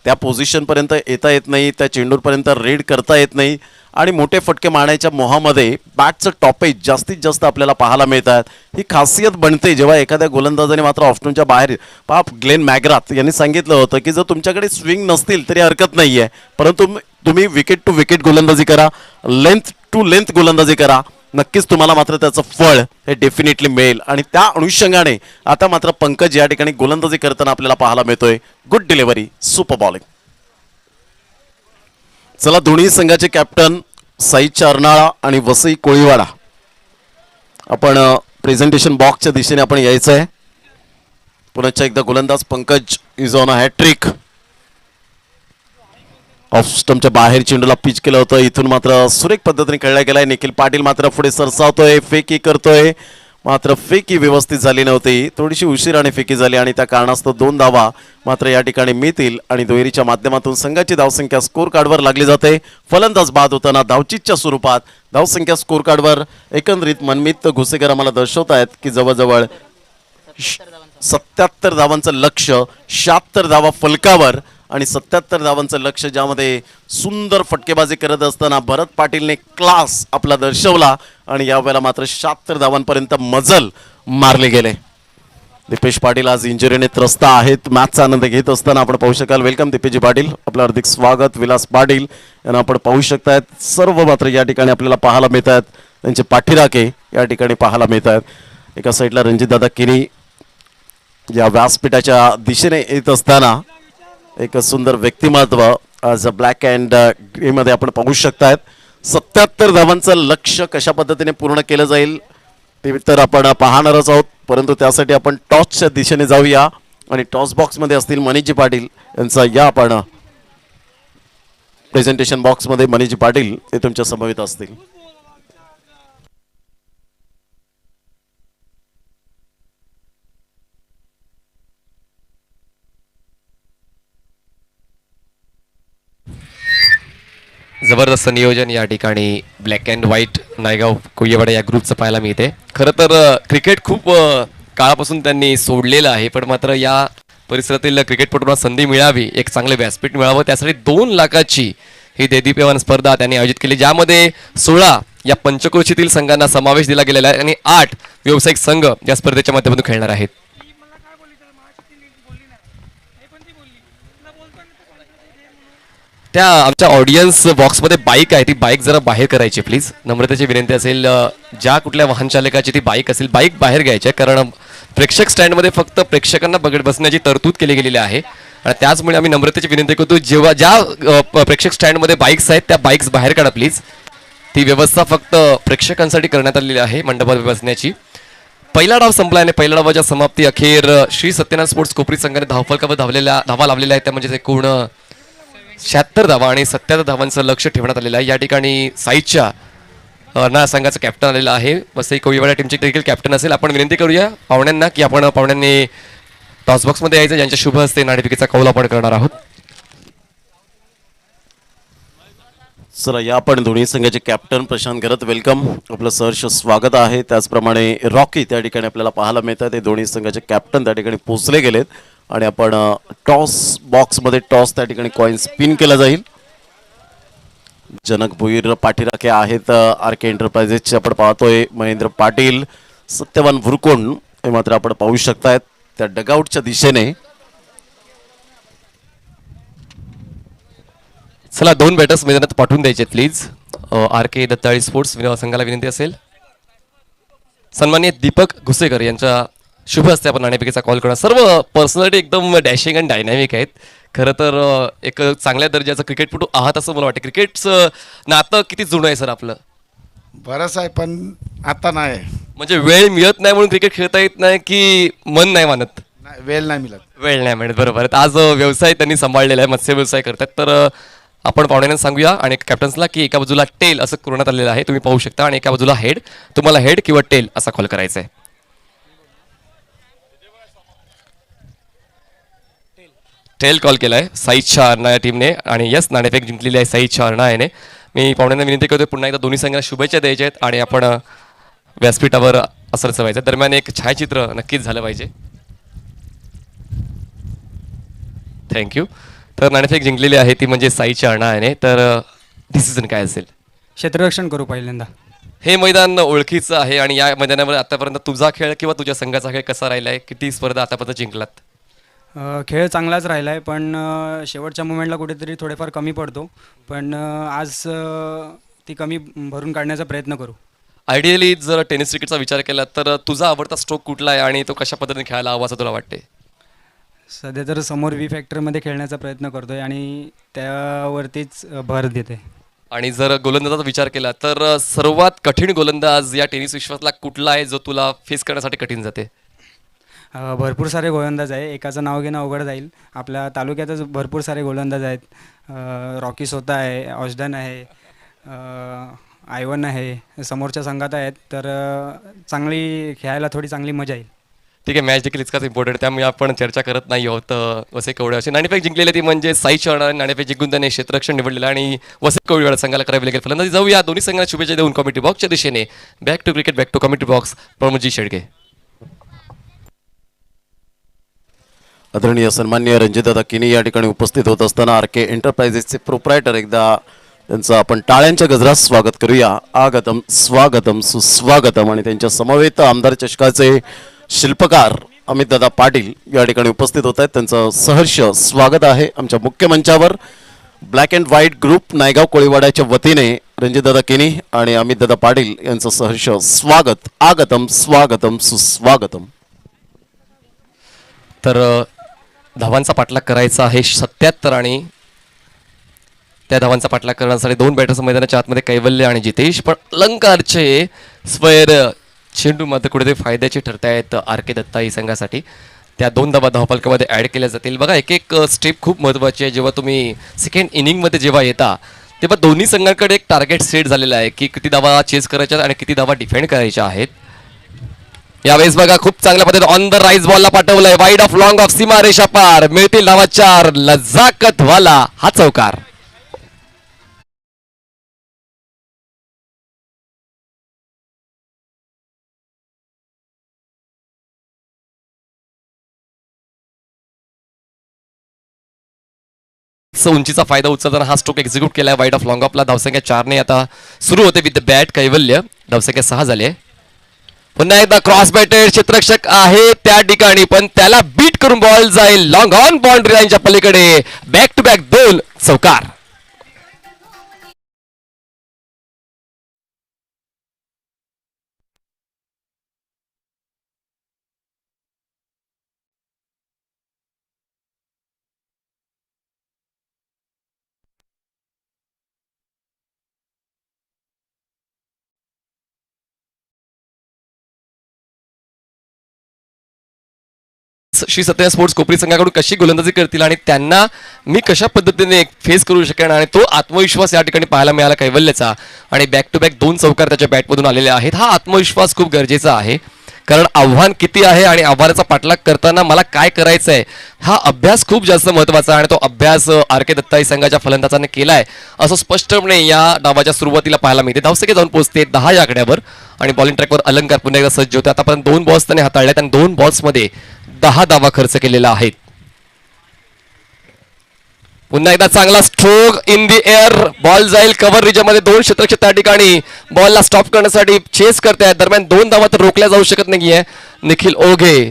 त्या पोझिशनपर्यंत येता येत नाही, त्या चेंडूपर्यंत रेड करता येत नाही आणि मोठे फटके मारण्याच्या मोहामध्ये बॅटचं टॉपेज जास्तीत जास्त आपल्याला पाहायला मिळतात. ही खासियत बनते जेव्हा एखाद्या गोलंदाजाने मात्र ऑफस्टमच्या बाहेर. पहा, ग्लेन मॅग्राथ यांनी सांगितलं होतं की जर तुमच्याकडे स्विंग नसतील तरी हरकत नाही आहे, परंतु तुम्ही विकेट टू विकेट गोलंदाजी करा, लेंथ टू लेंथ गोलंदाजी करा, नक्कीच तुम्हाला मात्र त्याचं फळ हे डेफिनेटली मिळेल. आणि त्या अनुषंगाने आता मात्र पंकज या ठिकाणी गोलंदाजी करताना आपल्याला पाहायला मिळतोय. Good delivery, super bowling. चला, दोन्ही संघाचे कॅप्टन साई चारनाळा आणि वसई कोळीवाडा आपण प्रेझेंटेशन बॉक्सच्या दिशेने आपण यायचं आहे. पुन्हा एकदा गोलंदाज Pankaj is on a hat-trick. Off स्टंपच्या बाहेर चेंडूला पिच केलं होतं, इथून मात्र सुरेख पद्धतीने खेळला गेलाय. निखिल पाटील मात्र पुढे सरसावतोय, फेकी करतोय, मात्र फेकी व्यवस्थित झाली नव्हती, थोडीशी उशिराने फेकी झाली आणि त्या कारणास्तव 2 धावा मात्र या ठिकाणी मिळतील. आणि दुहेरीच्या माध्यमातून संघाची धावसंख्या स्कोर कार्डवर लागली जाते. फलंदाज बाद होताना धावचीच्या स्वरूपात धावसंख्या स्कोर कार्डवर एकंदरीत मनमित घुसेकर आम्हाला दर्शवत आहेत की जवळजवळ 77 धावांचं लक्ष, 76 धावा फलकावर आणि 77 धावांचं लक्ष, ज्यामध्ये सुंदर फटकेबाजी करत असताना भरत पाटीलने क्लास आपला दर्शवला आणि यावेळेला मात्र 76 धावांपर्यंत मजल मारले गेले. दीपेश पाटील आज इंजुरीने त्रस्त आहेत. मॅचचा आनंद घेत असताना आपण पाहू शकाल. वेलकम दीपेशजी पाटील, आपलं हार्दिक स्वागत. विलास पाटील यांना आपण पाहू शकतायत. सर्व मात्र या ठिकाणी आपल्याला पाहायला मिळत आहेत. त्यांचे पाठीराखे या ठिकाणी पाहायला मिळत आहेत. एका साईडला रणजितदादा किनी या व्यासपीठाच्या दिशेने येत असताना एक सुंदर व्यक्तिमत्व आज ब्लॅक अँड ग्रेमध्ये आपण पाहू शकतायत. 77 धावांचं लक्ष्य कशा पद्धतीने पूर्ण केलं जाईल ते तर आपण पाहणारच आहोत, परंतु त्यासाठी आपण टॉसच्या दिशेने जाऊया आणि टॉस बॉक्समध्ये असतील मनीजी पाटील यांचा या आपण प्रेझेंटेशन बॉक्समध्ये मनीजी पाटील ते तुमच्या समवेत असतील. जबरदस्त नियोजन या ठिकाणी ब्लॅक अँड व्हाईट नायगाव कोयवाडा या ग्रुपचं पाहायला मिळते. खरं तर क्रिकेट खूप काळापासून त्यांनी सोडलेलं आहे, पण मात्र या परिसरातील क्रिकेटपटूंना संधी मिळावी, एक चांगलं व्यासपीठ मिळावं, त्यासाठी 2 लाखाची ही देदीप्यमान स्पर्धा त्यांनी आयोजित केली, ज्यामध्ये 16 या पंचक्रोशीतील संघांना समावेश दिला गेलेला आहे आणि 8 व्यावसायिक संघ या स्पर्धेच्या माध्यमातून खेळणार आहेत. त्या आमच्या ऑडियन्स बॉक्समध्ये बाईक आहे, ती बाईक जरा बाहेर करायची प्लीज, नम्रतेची विनंती असेल. ज्या कुठल्या वाहन चालकाची ती बाईक असेल, बाईक बाहेर घ्यायची आहे, कारण प्रेक्षक स्टँडमध्ये फक्त प्रेक्षकांना बसण्याची तरतूद केली गेलेली आहे आणि त्याचमुळे आम्ही नम्रतेची विनंती करतो, जेव्हा ज्या प्रेक्षक स्टँडमध्ये बाईक्स आहेत त्या बाईक्स बाहेर काढा प्लीज. ती व्यवस्था फक्त प्रेक्षकांसाठी करण्यात आलेली आहे मंडपात बसण्याची. पहिला डाव संपला आणि पहिल्या डावाच्या समाप्ती अखेर श्री सत्यनारायण स्पोर्ट्स कोपरी संघाने धावा लावलेल्या आहेत, त्या म्हणजे एकूण 76 धावा आणि 77 धावांचं लक्ष ठेवण्यात आलेलं आहे. या ठिकाणी साईच्या ना संघाचं कॅप्टन आलेलं आहे, वसई कोळीवाडा टीमचे देखील कॅप्टन असेल. आपण विनंती करूया पाहुण्यांना की आपण पाहुण्यांनी टॉस बॉक्समध्ये यायचं, ज्यांच्या शुभ हस्ते नाणेफेकीचा कौल आपण करणार आहोत. चला या आपण दोन्ही संघाचे कॅप्टन प्रशांत घरत वेलकम, आपलं सहर्ष स्वागत आहे. त्याचप्रमाणे रॉकी त्या ठिकाणी आपल्याला पाहायला मिळतात, ते दोन्ही संघाचे कॅप्टन त्या ठिकाणी पोहोचले गेलेत आणि आपण टॉस बॉक्समध्ये टॉस त्या ठिकाणी कॉइन स्पिन केला जाईल. जनक भुईर पाठीराखे आहेत आर के एंटरप्राइजेसचे, आपण पाहतोय महेंद्र पाटील, सत्यवान भुरकोण हे मात्र आपण पाहू शकतायत त्या डगआउटच्या दिशेने. चला 2 बॅटर्स मैदानात पाठवून द्यायचे प्लीज. आर के दत्ताळी स्पोर्ट्स संघाला विनंती असेल. सन्माननीय दीपक घुसेकर यांच्या शुभ हस्ते आपण नाणेफेकीचा कॉल करणार. सर्व पर्सनॅलिटी एकदम डॅशिंग अँड डायनॅमिक आहेत. खरं तर एक चांगल्या दर्जाचं क्रिकेटपटू आहात असं मला वाटतं. क्रिकेटचं नातं किती जुनं आहे सर आपलं? बरंच आहे, पण आता नाही, म्हणजे वेळ मिळत नाही म्हणून क्रिकेट खेळता येत नाही की मन नाही मानत? वेळ नाही मिळत. वेळ नाही मिळत, बरोबर. आज व्यवसाय त्यांनी सांभाळलेला आहे, मत्स्य व्यवसाय करतात. तर आपण पाहुण्यांना सांगूया आणि कॅप्टन्सला की एका बाजूला टेल असं करण्यात आलेलं आहे, तुम्ही पाहू शकता, आणि एका बाजूला हेड, तुम्हाला हेड किंवा टेल असा कॉल करायचा आहे. टेल कॉल केला आहे साईच्या अर्णा या टीमने आणि यस नाणेफेक जिंकलेली आहे साईच्या अर्णा याने. मी पाहुण्यांना विनंती करतो पुन्हा एकदा दोन्ही संघाला शुभेच्छा द्यायच्या आहेत आणि आपण व्यासपीठावर असरच व्हायचं. दरम्यान एक छायाचित्र नक्कीच झालं पाहिजे. थँक्यू. तर नाणेफेक जिंकलेली आहे ती म्हणजे साईच्या अर्णा याने. तर डिसिजन काय असेल? क्षेत्ररक्षण करू पहिल्यांदा. हे मैदान ओळखीचं आहे आणि या मैदानावर आतापर्यंत तुझा खेळ किंवा तुझ्या संघाचा खेळ कसा राहिला आहे? किती स्पर्धा आतापर्यंत जिंकलात? खेळ चांगलाच राहिला आहे, पण शेवटच्या मोमेंटला कुठेतरी थोडेफार कमी पडतो, पण आज ती कमी भरून काढण्याचा प्रयत्न करू. आयडियली जर टेनिस क्रिकेटचा विचार केला तर तुझा आवडता स्ट्रोक कुठला आहे आणि तो कशा पद्धतीने खेळायला हवा असं तुला वाटते? सध्या तर समोर व्ही फॅक्टरमध्ये खेळण्याचा प्रयत्न करतो आहे आणि त्यावरतीच भर देते. आणि जर गोलंदाजाचा विचार केला तर सर्वात कठीण गोलंदाज या टेनिस विश्वातला कुठला आहे जो तुला फेस करण्यासाठी कठीण जाते? भरपूर सारे गोलंदाज आहे, एकाचं नाव घेणं अवघड जाईल. आपल्या तालुक्यातच भरपूर सारे गोलंदाज आहेत. रॉकी सोता आहे, ऑस्डन आहे, आयवन आहे, समोरच्या संघात आहेत, तर चांगली खेळायला थोडी चांगली मजा येईल. ठीक आहे, मॅच देखील इतकाच इम्पॉर्टंट, त्यामुळे आपण चर्चा करत नाही आहोत. वसई कवडे नाणेफेक जिंकलेली ती म्हणजे साई चव्हाण. नाणेफेक जिंकून त्याने क्षेत्ररक्षण निवडलेलं आणि वसई कवडे संघाला करावी लागेल फलंदाजी. जाऊया दोन्ही संघांना शुभेच्छा देऊन कॉमेंट्री बॉक्सच्या दिशेने. Back to cricket, back to commentary box, Pramodji Shedge. आदरणीय सन्माननीय रणजितदादा किनी या ठिकाणी उपस्थित होत असताना आर के एंटरप्राइजेसचे प्रोप्रायटर एकदा त्यांचं आपण टाळ्यांच्या गजरात स्वागत करूया. आगतम स्वागतम सुस्वागतम. आणि त्यांच्या समवेत आमदार चषकाचे शिल्पकार अमितदादा पाटील या ठिकाणी उपस्थित होत आहेत, त्यांचं सहर्ष स्वागत आहे आमच्या मुख्य मंचावर. Black and white group Naigaon कोळीवाड्याच्या वतीने रणजितदादा किनी आणि अमितदादा पाटील यांचं सहर्ष स्वागत. आगतम स्वागतम सुस्वागतम. तर धावांचा पाठलाग करायचा आहे 77 आणि त्या धावांचा पाठलाग करण्यासाठी 2 बॅटर्स मैदानाच्या आतमध्ये कैवल्य आणि जितेश, पण अलंकारचे स्क्वेअर चेंडू मध्ये कुठेतरी फायद्याचे ठरतायत आर के दत्ताई संघासाठी. त्या 2 धावा धावफलकामध्ये ॲड केल्या जातील. बघा एक एक स्टेप खूप महत्त्वाची आहे. जेव्हा तुम्ही सेकंड इनिंगमध्ये जेव्हा येता तेव्हा दोन्ही संघांकडे एक टार्गेट सेट झालेला आहे की किती धावा चेस करायच्या आणि किती धावा डिफेंड करायच्या आहेत. यावेळेस बघा खूप चांगल्या पद्धतीने ऑन द राईज बॉलला पाठवलंय, वाईड ऑफ लॉंग ऑफ सीमा रेषा पार, मिळतील धावा 4. लजाकत वाला हा चौकार. उंचीचा फायदा उचलताना हा स्ट्रोक एक्झिक्यूट केलाय वाईड ऑफ लॉंग ऑफला. धावसंख्या 4 ने आता सुरू होते विथ द बॅट कैवल्य. धावसंख्या 6 झाली आहे. पुन्हा एकदा क्रॉस बॅटेड क्षेत्ररक्षक आहे त्या ठिकाणी, पण त्याला बीट करून बॉल जाईल लॉंग ऑन बाउंड्री लाईनच्या पलीकडे. बॅक टू बॅक 2 चौकार. श्री सत्या स्पोर्ट्स कोपरी संघाकडून कशी गोलंदाजी करतील आणि त्यांना मी कशा पद्धतीने फेस करू शकेन आणि तो आत्मविश्वास या ठिकाणी पाहायला मिळाला कैवल्यचा. आणि बॅक टू बॅक 2 चौकार त्याच्या बॅटमधून आलेले आहेत. हा आत्मविश्वास खूप गरजेचा आहे, कारण आव्हान किती आहे आणि आव्हानाचा पाठलाग करताना मला काय करायचं आहे हा अभ्यास खूप जास्त महत्त्वाचा आहे. आणि तो अभ्यास आर के दत्ताई संघाच्या फलंदाजाने केलाय असं स्पष्टपणे या डावाच्या सुरुवातीला पाहायला मिळते. धावसंख्या जाऊन पोहोचते 10 या आकड्यावर आणि बॉलिंग ट्रॅकवर अलंकार पुन्हा एकदा सज्ज होते. आतापर्यंत 2 बॉल्स त्याने हाताळल्यात आणि 2 बॉल्समध्ये 10 धावा खर्च केलेला आहेत. पुन्हा एकदा चांगला stroke in the air, ball जाईल कव्हर रिजनमध्ये. 2 क्षेत्ररक्षक त्या ठिकाणी बॉलला स्टॉप करण्यासाठी चेस करतायत. दरम्यान 2 धावा तर रोखल्या जाऊ शकत नाहीये. निखिल ओघे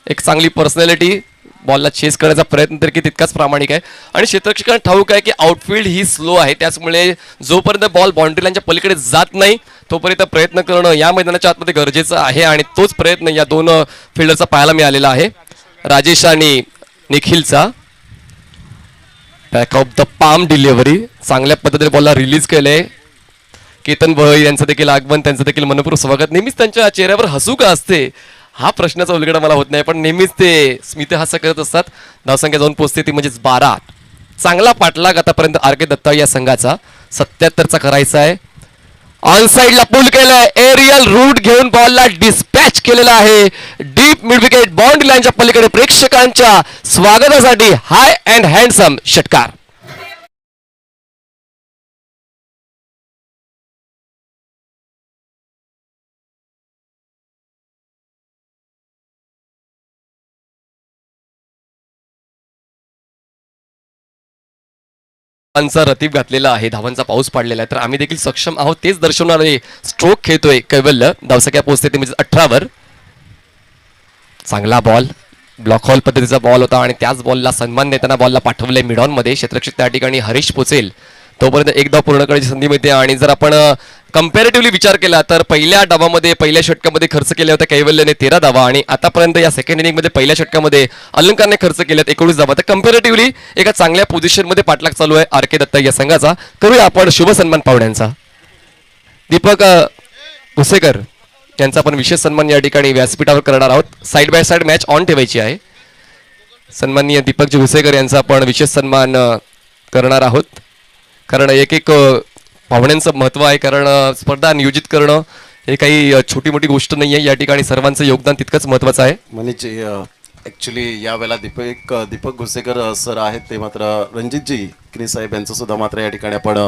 एक चांगली पर्सनॅलिटी, बॉलला चेस करण्याचा प्रयत्न तर की तितकाच प्रामाणिक आहे. आणि क्षेत्ररक्षकांना ठाऊक आहे की आउटफील्ड ही स्लो आहे, त्याचमुळे जोपर्यंत बॉल बाउंड्री लाईनच्या पलीकडे जात नाही तोपर्यंत प्रयत्न करणं या मैदानाच्या आतमध्ये गरजेचं आहे. आणि तोच प्रयत्न या 2 फिल्डरचा पाहायला मिळालेला आहे. राजेश आणि निखिलचा back of the palm delivery, चांगल्या पद्धतीने बॉलला रिलीज केलंय. केतन भोई यांचं देखील आगमन, त्यांचं देखील मनपूर्वक स्वागत. नेहमीच त्यांच्या चेहऱ्यावर हसू का असते हा प्रश्नाचा उलगडा मला होत नाही, पण नेहमीच ते स्मितहास्य करत असतात. धावसंख्या जाऊन पोहोचते ती म्हणजेच 12. चांगला पाठलाग आतापर्यंत आर के दत्ताई या संघाचा 77चा करायचा आहे. ऑन साइडला पुल केलंय, एरियल रूट घेऊन बॉलला डिस्पॅच केलेला आहे. डीप मिड विकेट बाउंड्री लाईनच्या पलीकडे प्रेक्षकांच्या स्वागतासाठी हाय अँड हँडसम षटकार. धावांचा रतीब घातलेला आहे, धावांचा पाऊस पाडलेला आहे, तर आम्ही देखील सक्षम आहोत तेच दर्शवणारे स्ट्रोक खेळतोय कैवल्य. धावसंख्या पोहोचते ते म्हणजे 18वर. चांगला बॉल, ब्लॉक हॉल पद्धतीचा बॉल होता आणि त्याच बॉलला सन्मान देताना बॉलला पाठवलंय मिडॉन मध्ये. क्षेत्ररक्षक त्या ठिकाणी हरीश पोचेल तोपर्यंत एक धाव पूर्ण करण्याची संधी मिळते. आणि जर आपण कम्पॅरेटिव्हली विचार केला तर पहिल्या डावामध्ये पहिल्या षटकामध्ये खर्च केल्या होत्या कैवल्यने 13 धावा आणि आतापर्यंत या सेकंड इनिंगमध्ये पहिल्या षटकामध्ये अलंकारने खर्च केल्यात 19 धावा. तर कम्पॅरेटिव्हली एका चांगल्या पोझिशनमध्ये पाठलाग चालू आहे आर के दत्ता या संघाचा. करूया आपण शुभ सन्मान पाहुण्यांचा. दीपक भुसेकर यांचा आपण विशेष सन्मान या ठिकाणी व्यासपीठावर करणार आहोत. Side by side match on ठेवायची आहे. सन्माननीय दीपकजी भुसेकर यांचा आपण विशेष सन्मान करणार आहोत, कारण एक एक पाहुण्यांचं महत्त्व आहे. कारण स्पर्धा नियोजित करणं हे काही छोटी मोठी गोष्ट नाही आहे, या ठिकाणी सर्वांचं योगदान तितकंच महत्त्वाचं आहे. म्हणजे ॲक्च्युली यावेळेला दीपक घुसेकर सर आहेत, ते मात्र रणजितजी किनी साहेब यांचं सुद्धा मात्र या ठिकाणी आपण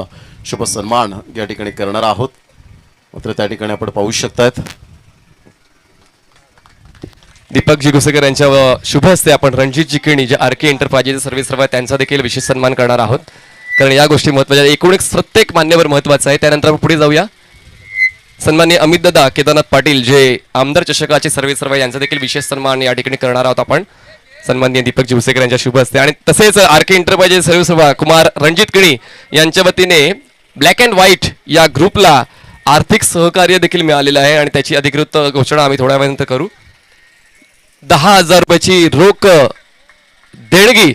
शुभ सन्मान या ठिकाणी करणार आहोत. मात्र त्या ठिकाणी आपण पाहू शकतात दीपकजी घुसेकर यांच्या शुभ हस्ते आपण रणजितजी किणी जे आर के एंटरप्राइजेस सर्व्हिस आहे त्यांचा देखील विशेष सन्मान करणार आहोत, कारण या गोष्टी महत्त्वाच्या. एकूण एक प्रत्येक मान्यवर महत्त्वाचं आहे. त्यानंतर आपण पुढे जाऊया. सन्माननीय अमित दादा केदारनाथ पाटील जे आमदार चषकाचे सर्व्हिस यांचा देखील विशेष सन्मान या ठिकाणी करणार आहोत आपण सन्माननीय दीपकजी भुसेकर यांच्या शुभ हस्ते. आणि तसेच आर के एंटरप्राइजेस सर्व्हिस कुमार रणजित किणी यांच्या वतीने ब्लॅक अँड व्हाईट या ग्रुपला आर्थिक सहकार्य देखील मिळालेलं आहे आणि त्याची अधिकृत घोषणा आम्ही थोड्या वेळानंतर करू. 10,000 रुपयाची रोख देणगी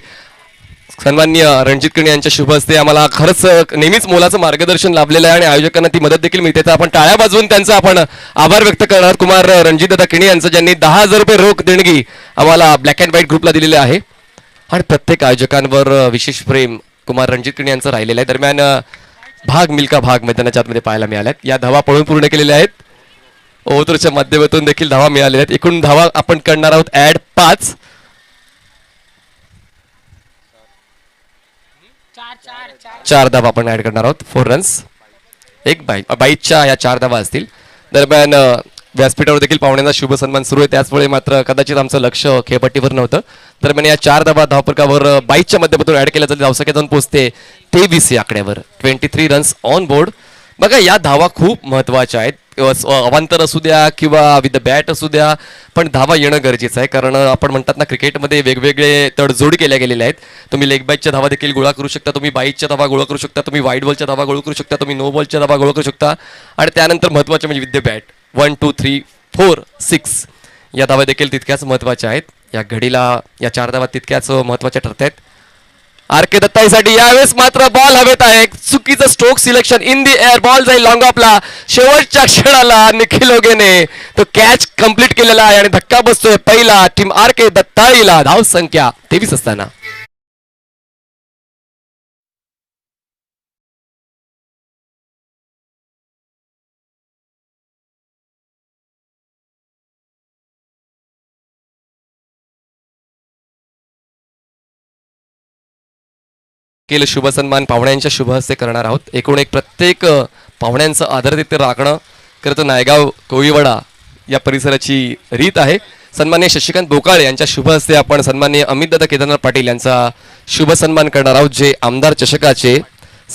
सन्माननीय रणजित किणी यांच्या शुभ हस्ते आम्हाला खरंच नेहमीच मोलाचं मार्गदर्शन लाभलेलं आहे आणि आयोजकांना ती मदत देखील मिळते. तर आपण टाळ्या वाजवून त्यांचा आपण आभार व्यक्त करणार. कुमार रणजितदादा किणी यांचं, ज्यांनी 10,000 रुपये रोख देणगी आम्हाला ब्लॅक अँड व्हाईट ग्रुपला दिलेले आहे. आणि प्रत्येक आयोजकांवर विशेष प्रेम कुमार रणजित किणी यांचं राहिलेलं आहे. दरम्यान भाग मिल्का भाग मैदानाच्या आतमध्ये पाहायला मिळाल्यात. या धावा पळून पूर्ण केलेल्या आहेत. ओव्हरच्या माध्यमातून देखील धावा मिळालेल्या आहेत. एकूण धावा आपण करणार आहोत ऍड 5. चार धावा आपण ऍड करणार आहोत. 4 रन्स, एक बाईटच्या या 4 धावा असतील. दरम्यान व्यासपीठावर देखील पाहुण्यांचा शुभ सन्मान सुरू आहे. त्याचमुळे मात्र कदाचित आमचं लक्ष खेळपट्टीवर नव्हतं. दरम्यान या 4 धावा धावपरकावर बाईटच्या माध्यमातून ऍड केल्या जातील. धावसंख्या जाऊन पोहोचते 23 या आकड्यावर. 23 रन्स ऑन बोर्ड. बघा, या धावा खूप महत्त्वाच्या आहेत. अवांतर असू द्या किंवा विथ द बॅट असू द्या, पण धावा येणं गरजेचं आहे. कारण आपण म्हणतात ना, क्रिकेटमध्ये वेगवेगळे तडजोड केल्या गेलेल्या आहेत. तुम्ही लेग बॅकच्या धावा देखील गोळा करू शकता, तुम्ही बाईटच्या धावा गोळा करू शकता, तुम्ही वाईड बॉलच्या धावा गोळा करू शकता, तुम्ही नो बॉलच्या धावा गोळा करू शकता. आणि त्यानंतर महत्त्वाचे म्हणजे विथ द बॅट 1 2 3 4 6 या धावा देखील तितक्याच महत्त्वाच्या आहेत. या घडीला या 4 धावा तितक्याच महत्त्वाच्या ठरत आहेत. आर के दत्ताईसाठी यावेळेस मात्र बॉल हवेत आहे. चुकीचं stroke selection, in the air, ball जाईल लॉंग ऑफला. शेवटच्या क्षणाला निखिल ओगेने तो कॅच कंप्लीट केलेला आहे आणि धक्का बसतोय पहिला टीम आर के दत्ताईला. धाव संख्या 23 असताना केलं शुभ सन्मान पाहुण्यांच्या शुभ हस्ते करणार आहोत. एकूण एक प्रत्येक पाहुण्यांचं आदरातिथ्य राखणं खरं नायगाव कोळीवाडा या परिसराची रीत आहे. सन्मान्य शशिकांत बोकाळे यांच्या शुभ हस्ते आपण सन्मान्य अमितदादा केदारनाथ पाटील यांचा शुभ सन्मान करणार आहोत, जे आमदार चषकाचे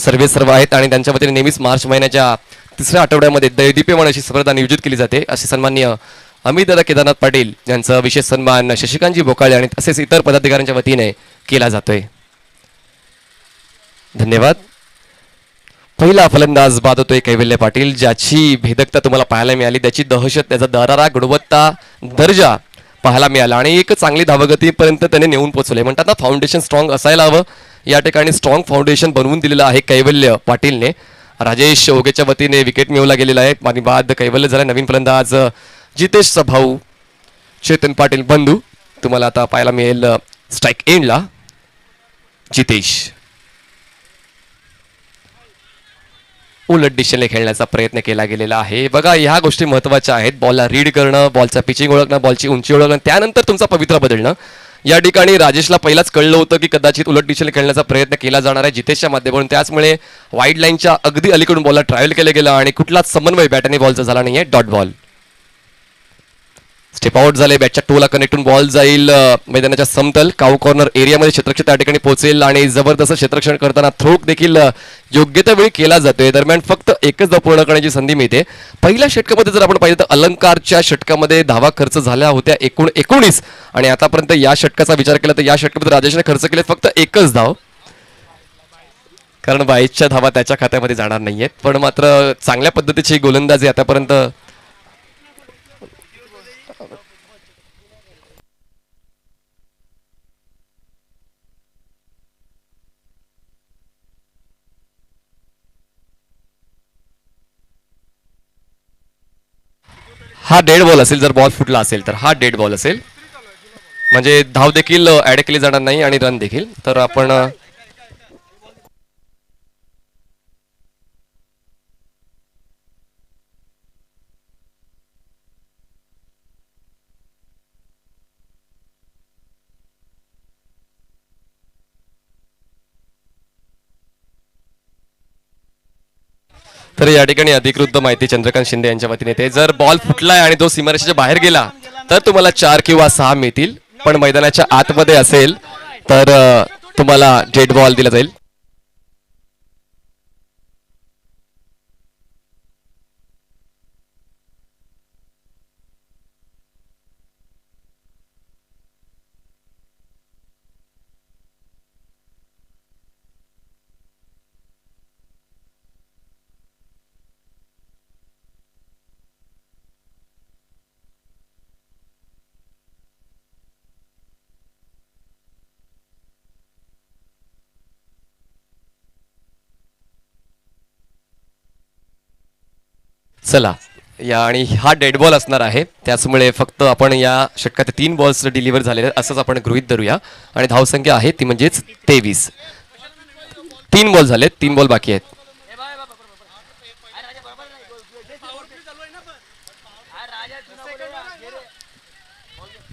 सर्वेसर्व आहेत. आणि त्यांच्या वतीने नेहमीच मार्च महिन्याच्या 3ऱ्या आठवड्यामध्ये दैदिप्यमान अशी स्पर्धा नियोजित केली जाते. असे सन्मान्य अमितदादा केदारनाथ पाटील यांचा विशेष सन्मान शशिकांतजी बोकाळे आणि तसेच इतर पदाधिकाऱ्यांच्या वतीने केला जातोय. धन्यवाद. पहिला फलंदाज बाद होतोय कैवल्य पाटील, ज्याची भेदकता तुम्हाला पाहायला मिळाली, त्याची दहशत, त्याचा दरारा, गुणवत्ता, दर्जा पाहायला मिळाला आणि एक चांगली धावगतीपर्यंत त्याने नेऊन पोहोचवले. म्हणतात ना, फाउंडेशन स्ट्रॉंग असायला हवं. या ठिकाणी स्ट्रॉंग फाउंडेशन बनवून दिलेलं आहे कैवल्य पाटीलने. राजेश ओगेच्या वतीने विकेट मिळवला गेलेला आहे आणि बाद कैवल्य झाला. नवीन फलंदाज जितेशचा भाऊ चेतन पाटील बंधू तुम्हाला आता पाहायला मिळेल स्ट्राईक एंडला. जितेश उलट दिशेने खेळण्याचा प्रयत्न केला गेलेला आहे. बघा, ह्या गोष्टी महत्त्वाच्या आहेत. बॉलला रीड करणं, बॉलचा पिचिंग ओळखणं, बॉलची उंची ओळखणं, त्यानंतर तुमचा पवित्रा बदलणं. या ठिकाणी राजेशला पहिलाच कळलं होतं की कदाचित उलट दिशेने खेळण्याचा प्रयत्न केला जाणार आहे जितेशच्या माध्यमातून. त्याचमुळे वाईड लाईनच्या अगदी अलीकडून बॉलला ट्रायल केलं गेलं आणि कुठलाच समन्वय बॅट आणि बॉलचा झाला नाहीये. Dot ball. स्टेप आउट झाले. बॅटच्या टोला कनेक्ट होऊन बॉल जाईल मैदानाच्या समतल काऊ कॉर्नर एरियामध्ये. क्षेत्ररक्षक त्या ठिकाणी पोहोचेल आणि जबरदस्त क्षेत्ररक्षण करताना थ्रोक देखील योग्य त्या वेळी केला जातोय. दरम्यान फक्त एकच धाव पूर्ण करण्याची संधी मिळते. पहिल्या षटकामध्ये जर आपण पाहिलं तर अलंकारच्या षटकामध्ये धावा खर्च झाल्या होत्या एकूण 19 आणि आतापर्यंत या षटकाचा विचार केला तर या षटकामध्ये राजेशने खर्च केले फक्त एकच धाव, कारण बाईसच्या धावा त्याच्या खात्यामध्ये जाणार नाहीयेत. पण मात्र चांगल्या पद्धतीची गोलंदाजी आतापर्यंत हा डेड बॉल असेल. जर बॉल फुटला असेल तर हा डेड बॉल असेल, म्हणजे धाव देखील ऍड केली जाणार नाही आणि रन देखील. तर आपण तर या ठिकाणी अधिकृत माहिती चंद्रकांत शिंदे यांच्या वतीने येते. जर बॉल फुटलाय आणि तो सीमारेषेच्या बाहेर गेला तर तुम्हाला 4 किंवा 6 मिळतील, पण मैदानाच्या आतमध्ये असेल तर तुम्हाला डेड बॉल दिला जाईल. चला या आणि हा डेड बॉल असणार आहे, त्याचमुळे फक्त आपण या षटकात 3 बॉल्स डिलिव्हर झालेले आहेत असंच आपण गृहीत धरूया. आणि धावसंख्या आहे ती म्हणजेच 23. 3 बॉल झालेत, 3 बॉल बाकी आहेत.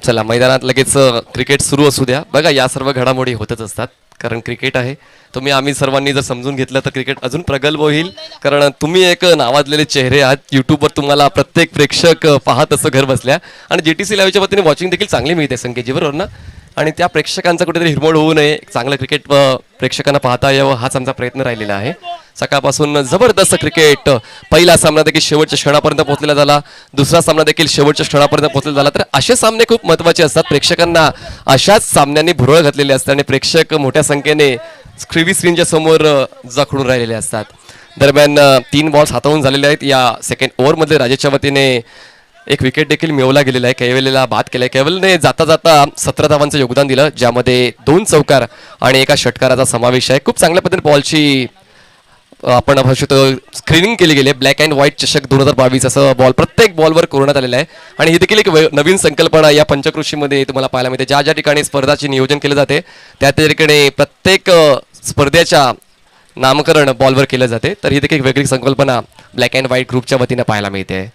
चला मैदानात लगेच क्रिकेट सुरू असू द्या. बघा या सर्व घडामोडी होतच असतात, कारण क्रिकेट आहे. आम्ही सर्वांनी जर समजून घेतलं तर क्रिकेट अजून प्रगल्भ होईल, कारण तुम्ही एक नावाजलेले चेहरे आहात. यूट्यूबवर तुम्हाला प्रत्येक प्रेक्षक पाहत असं घर बसल्या, आणि GTC लाईव्हच्या वतीने वॉचिंग देखील चांगली मिळते संकेतजी, बरोबर ना? आणि त्या प्रेक्षकांचा कुठेतरी हिरमोड होऊ नये, चांगलं क्रिकेट प्रेक्षकांना पाहता यावं हाच आमचा प्रयत्न राहिलेला आहे. सकाळपासून जबरदस्त क्रिकेट, पहिला सामना देखील शेवटच्या क्षणापर्यंत पोहोचलेला झाला, दुसरा सामना देखील शेवटच्या क्षणापर्यंत पोहोचलेला झाला. तर असे सामने खूप महत्त्वाचे असतात, प्रेक्षकांना अशाच सामन्यांनी भुरळ घातलेले असतात आणि प्रेक्षक मोठ्या संख्येने स्क्रीनच्या समोर जखडून राहिलेले असतात. दरम्यान 3 बॉल्स हाताळून झालेले आहेत. या सेकंड ओव्हरमध्ये राजेशच्या वतीने एक विकेट देखील मिळवला गेलेला आहे, कैवल्याला बाद केलाय. कैवलने जाता जाता 17 धावांचं योगदान दिलं, ज्यामध्ये 2 चौकार आणि एका षटकाराचा समावेश आहे. खूप चांगल्या पद्धतीने बॉलची आपण भाषेत स्क्रीनिंग केली गेली. ब्लॅक अँड व्हाईट चषक 2022 असं बॉल प्रत्येक बॉलवर करण्यात आलेलं आहे. आणि ही देखील एक नवीन संकल्पना या पंचकृषीमध्ये तुम्हाला पाहायला मिळते. ज्या ज्या ठिकाणी स्पर्धाचे नियोजन केले जाते त्या ठिकाणी प्रत्येक स्पर्धेच्या नामकरण बॉलवर केलं जाते. तर ही देखील एक वेगळी संकल्पना ब्लॅक अँड व्हाईट ग्रुपच्या वतीने पाहायला मिळते.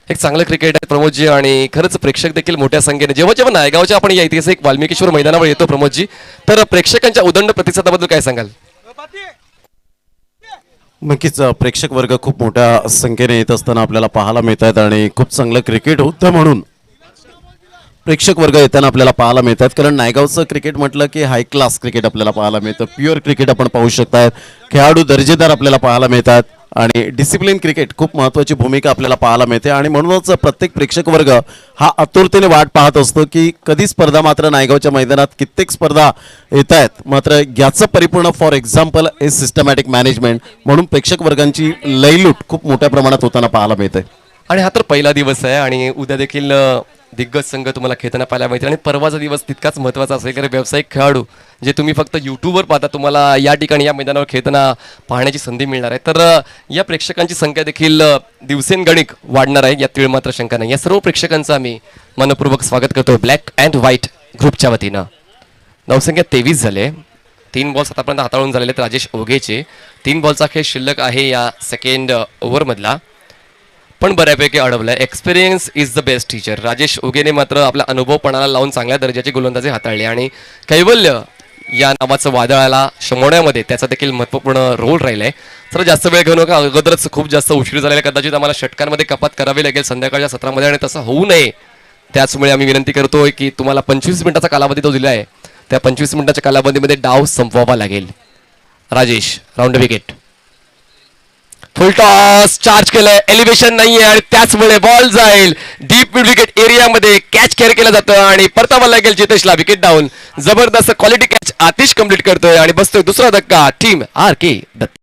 एक चांगलं क्रिकेट आहे प्रमोदजी, आणि खरंच प्रेक्षक देखील मोठ्या संख्येने जेव्हा जेव्हा नायगावच्या आपण या ऐतिहासिक वाल्मिकेश्वर मैदानावर येतो प्रमोदजी, तर प्रेक्षकांच्या उदंड प्रतिसादाबद्दल काय सांगाल? नक्कीच प्रेक्षक वर्ग खूप मोठ्या संख्येने येत असताना आपल्याला पाहायला मिळत आहेत, आणि खूप चांगलं क्रिकेट होतं म्हणून प्रेक्षक वर्ग येताना आपल्याला पाहायला मिळतात. कारण नायगावचं क्रिकेट म्हटलं की हाय क्लास क्रिकेट आपल्याला पाहायला मिळतं, प्युअर क्रिकेट आपण पाहू शकतात, खेळाडू दर्जेदार आपल्याला पाहायला मिळतात, आणि डिसिप्लिन क्रिकेट खूप महत्त्वाची भूमिका आपल्याला पाहायला मिळते. आणि म्हणूनच प्रत्येक प्रेक्षक वर्ग हा आतुरतेने वाट पाहत असतो की कधी स्पर्धा मात्र नायगावच्या मैदानात कित्येक स्पर्धा येत आहेत, मात्र याचं परिपूर्ण फॉर एक्झाम्पल हे सिस्टमॅटिक मॅनेजमेंट म्हणून प्रेक्षक वर्गांची लयलूट खूप मोठ्या प्रमाणात होताना पाहायला मिळते. आणि हा तर पहिला दिवस आहे, आणि उद्या देखील दिग्गज संघ तुम्हाला खेळताना पाहायला मिळतील. आणि परवाचा दिवस तितकाच महत्त्वाचा असेल, कारण व्यावसायिक खेळाडू जे तुम्ही फक्त यूट्यूबवर पाहता, तुम्हाला या ठिकाणी या मैदानावर खेळताना पाहण्याची संधी मिळणार आहे. तर या प्रेक्षकांची संख्या देखील दिवसेंगणिक वाढणार आहे, यात तीळ मात्र शंका नाही. या सर्व प्रेक्षकांचं आम्ही मनपूर्वक स्वागत करतो ब्लॅक अँड व्हाईट ग्रुपच्या वतीनं. धावसंख्या 23 झाले, 3 बॉल्स आतापर्यंत हाताळून झालेले आहेत राजेश ओघेचे. 3 बॉलचा खेळ शिल्लक आहे या सेकंड ओव्हरमधला, पण बऱ्यापैकी अडवलाय. Experience is the best teacher. Rajesh ओगेने मात्र आपला अनुभवपणाला लावून चांगल्या दर्जाची गोलंदाजी हाताळली, आणि कैवल्य या नावाचं वादळाला शमवण्यामध्ये त्याचा देखील महत्त्वपूर्ण रोल राहिलाय. तर जास्त वेळ घेऊ नका, अगोदरच खूप जास्त उशीर झालेला, कदाचित आम्हाला षटकांमध्ये कपात करावी लागेल संध्याकाळच्या सत्रामध्ये, आणि तसं होऊ नये त्याचमुळे आम्ही विनंती करतोय की तुम्हाला 25 मिनिटाचा कालावधी तो दिला आहे, त्या 25 मिनिटाच्या कालावधीमध्ये डाव संपवावा लागेल. राजेश राऊंड विकेट, फुल टॉस चार्ज केलंय, एलिव्हेशन नाहीये, आणि त्याचमुळे बॉल जाईल डीप मिड विकेट एरियामध्ये. कॅच केअर केलं जातं आणि परतावा लागेल जितेशला. विकेट डाऊन, जबरदस्त क्वालिटी कॅच आतिश कंप्लीट करतोय, आणि बसतोय दुसरा धक्का टीम RK दत्त.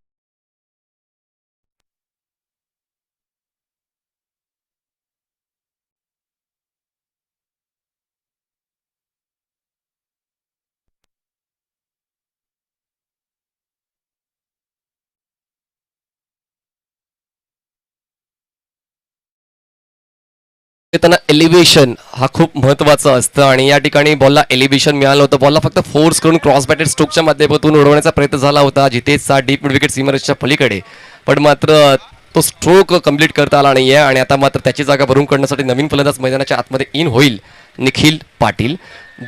त्यांना एलिव्हेशन हा खूप महत्त्वाचं असतं, आणि या ठिकाणी बॉलला एलिव्हेशन मिळालं होतं. बॉलला फक्त फोर्स करून क्रॉस बॅटेड स्ट्रोकच्या माध्यमातून उडवण्याचा प्रयत्न झाला होता जितेशचा डीप मिड विकेट सीमारेषेच्या पलीकडे, पण मात्र तो स्ट्रोक कंप्लीट करता आला नाहीये. आणि आता मात्र त्याची जागा भरून काढण्यासाठी नवीन फलंदाज मैदानाच्या आतमध्ये इन होईल, निखिल पाटील.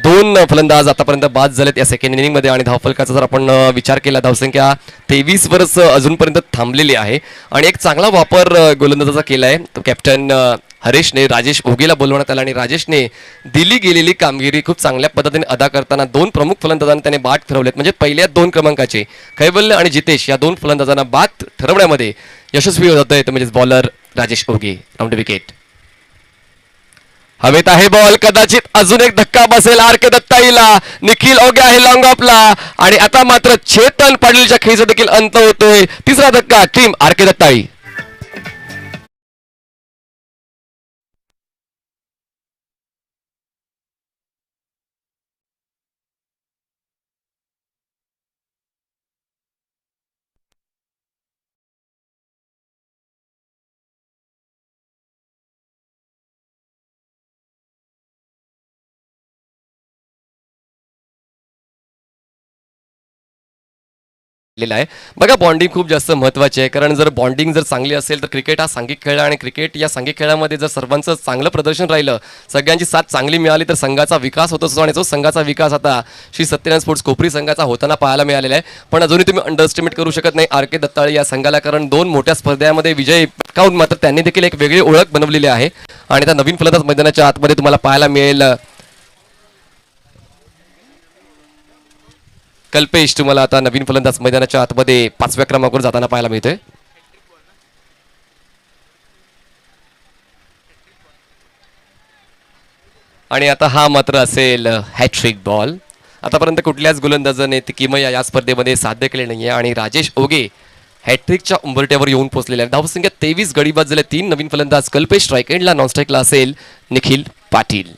2 फलंदाज आतापर्यंत बाद झालेत या सेकंड इनिंगमध्ये, आणि धावफलकाचा जर आपण विचार केला धावसंख्या 23 वरच अजूनपर्यंत थांबलेली आहे. आणि एक चांगला वापर गोलंदाजाचा केला आहे तो कॅप्टन हरेशने. राजेश ओगेला बोलवण्यात आला, आणि राजेशने दिली गेलेली कामगिरी खूप चांगल्या पद्धतीने अदा करताना 2 प्रमुख फलंदाजांना त्याने बाद ठरवलेत. म्हणजे पहिल्या 2 क्रमांकाचे कैवल्य आणि जितेश या 2 फलंदाजांना बाद ठरवण्यामध्ये यशस्वी होत आहेत, म्हणजे बॉलर राजेश ओगे. राऊंड विकेट, हवेत आहे बॉल, कदाचित अजून एक धक्का बसेल RK दत्ताईला. निखिल ओगे आहे लॉंग ऑफला, आणि आता मात्र चेतन पाटीलच्या खेळीचा देखील अंत होतोय. तिसरा धक्का टीम RK दत्ताई. केलेला आहे. बघा बॉन्डिंग खूप जास्त महत्त्वाची आहे, कारण जर बॉन्डिंग जर चांगली असेल तर क्रिकेट हा सांघिक खेळ आहे आणि क्रिकेट या सांघिक खेळामध्ये जर सर्वांचं चांगलं प्रदर्शन राहिलं, सगळ्यांची साथ चांगली मिळाली तर संघाचा विकास होत असतो आणि तो संघाचा विकास आता श्री सत्यनारायण स्पोर्ट्स कोपरी संघाचा होताना पाहायला मिळालेला आहे. पण अजूनही तुम्ही अंडरस्टिमेट करू शकत नाही आर के दत्ताळे या संघाला, कारण 2 मोठ्या स्पर्धेमध्ये विजय पटकावून मात्र त्यांनी देखील एक वेगळी ओळख बनवलेली आहे आणि त्या नवीन फलंदाज मैदानाच्या आतमध्ये तुम्हाला पाहायला मिळेल कल्पेश. तुम्हाला आता नवीन फलंदाज मैदानाच्या आतमध्ये 5व्या क्रमांकावर जाताना पाहायला मिळतोय. आणि आता हा मात्र असेल हॅट्रिक बॉल. आतापर्यंत कुठल्याच गोलंदाजाने ती किमया या स्पर्धेमध्ये साध्य केले नाहीये आणि राजेश ओगे हॅट्रिकच्या उंबरट्यावर येऊन पोहोचलेले आहेत. धावसंख्या 23 गडी बाद झाले. 3 नवीन फलंदाज कल्पेश स्ट्राईक एंडला, नॉन स्ट्राईकला असेल Nikhil Patil.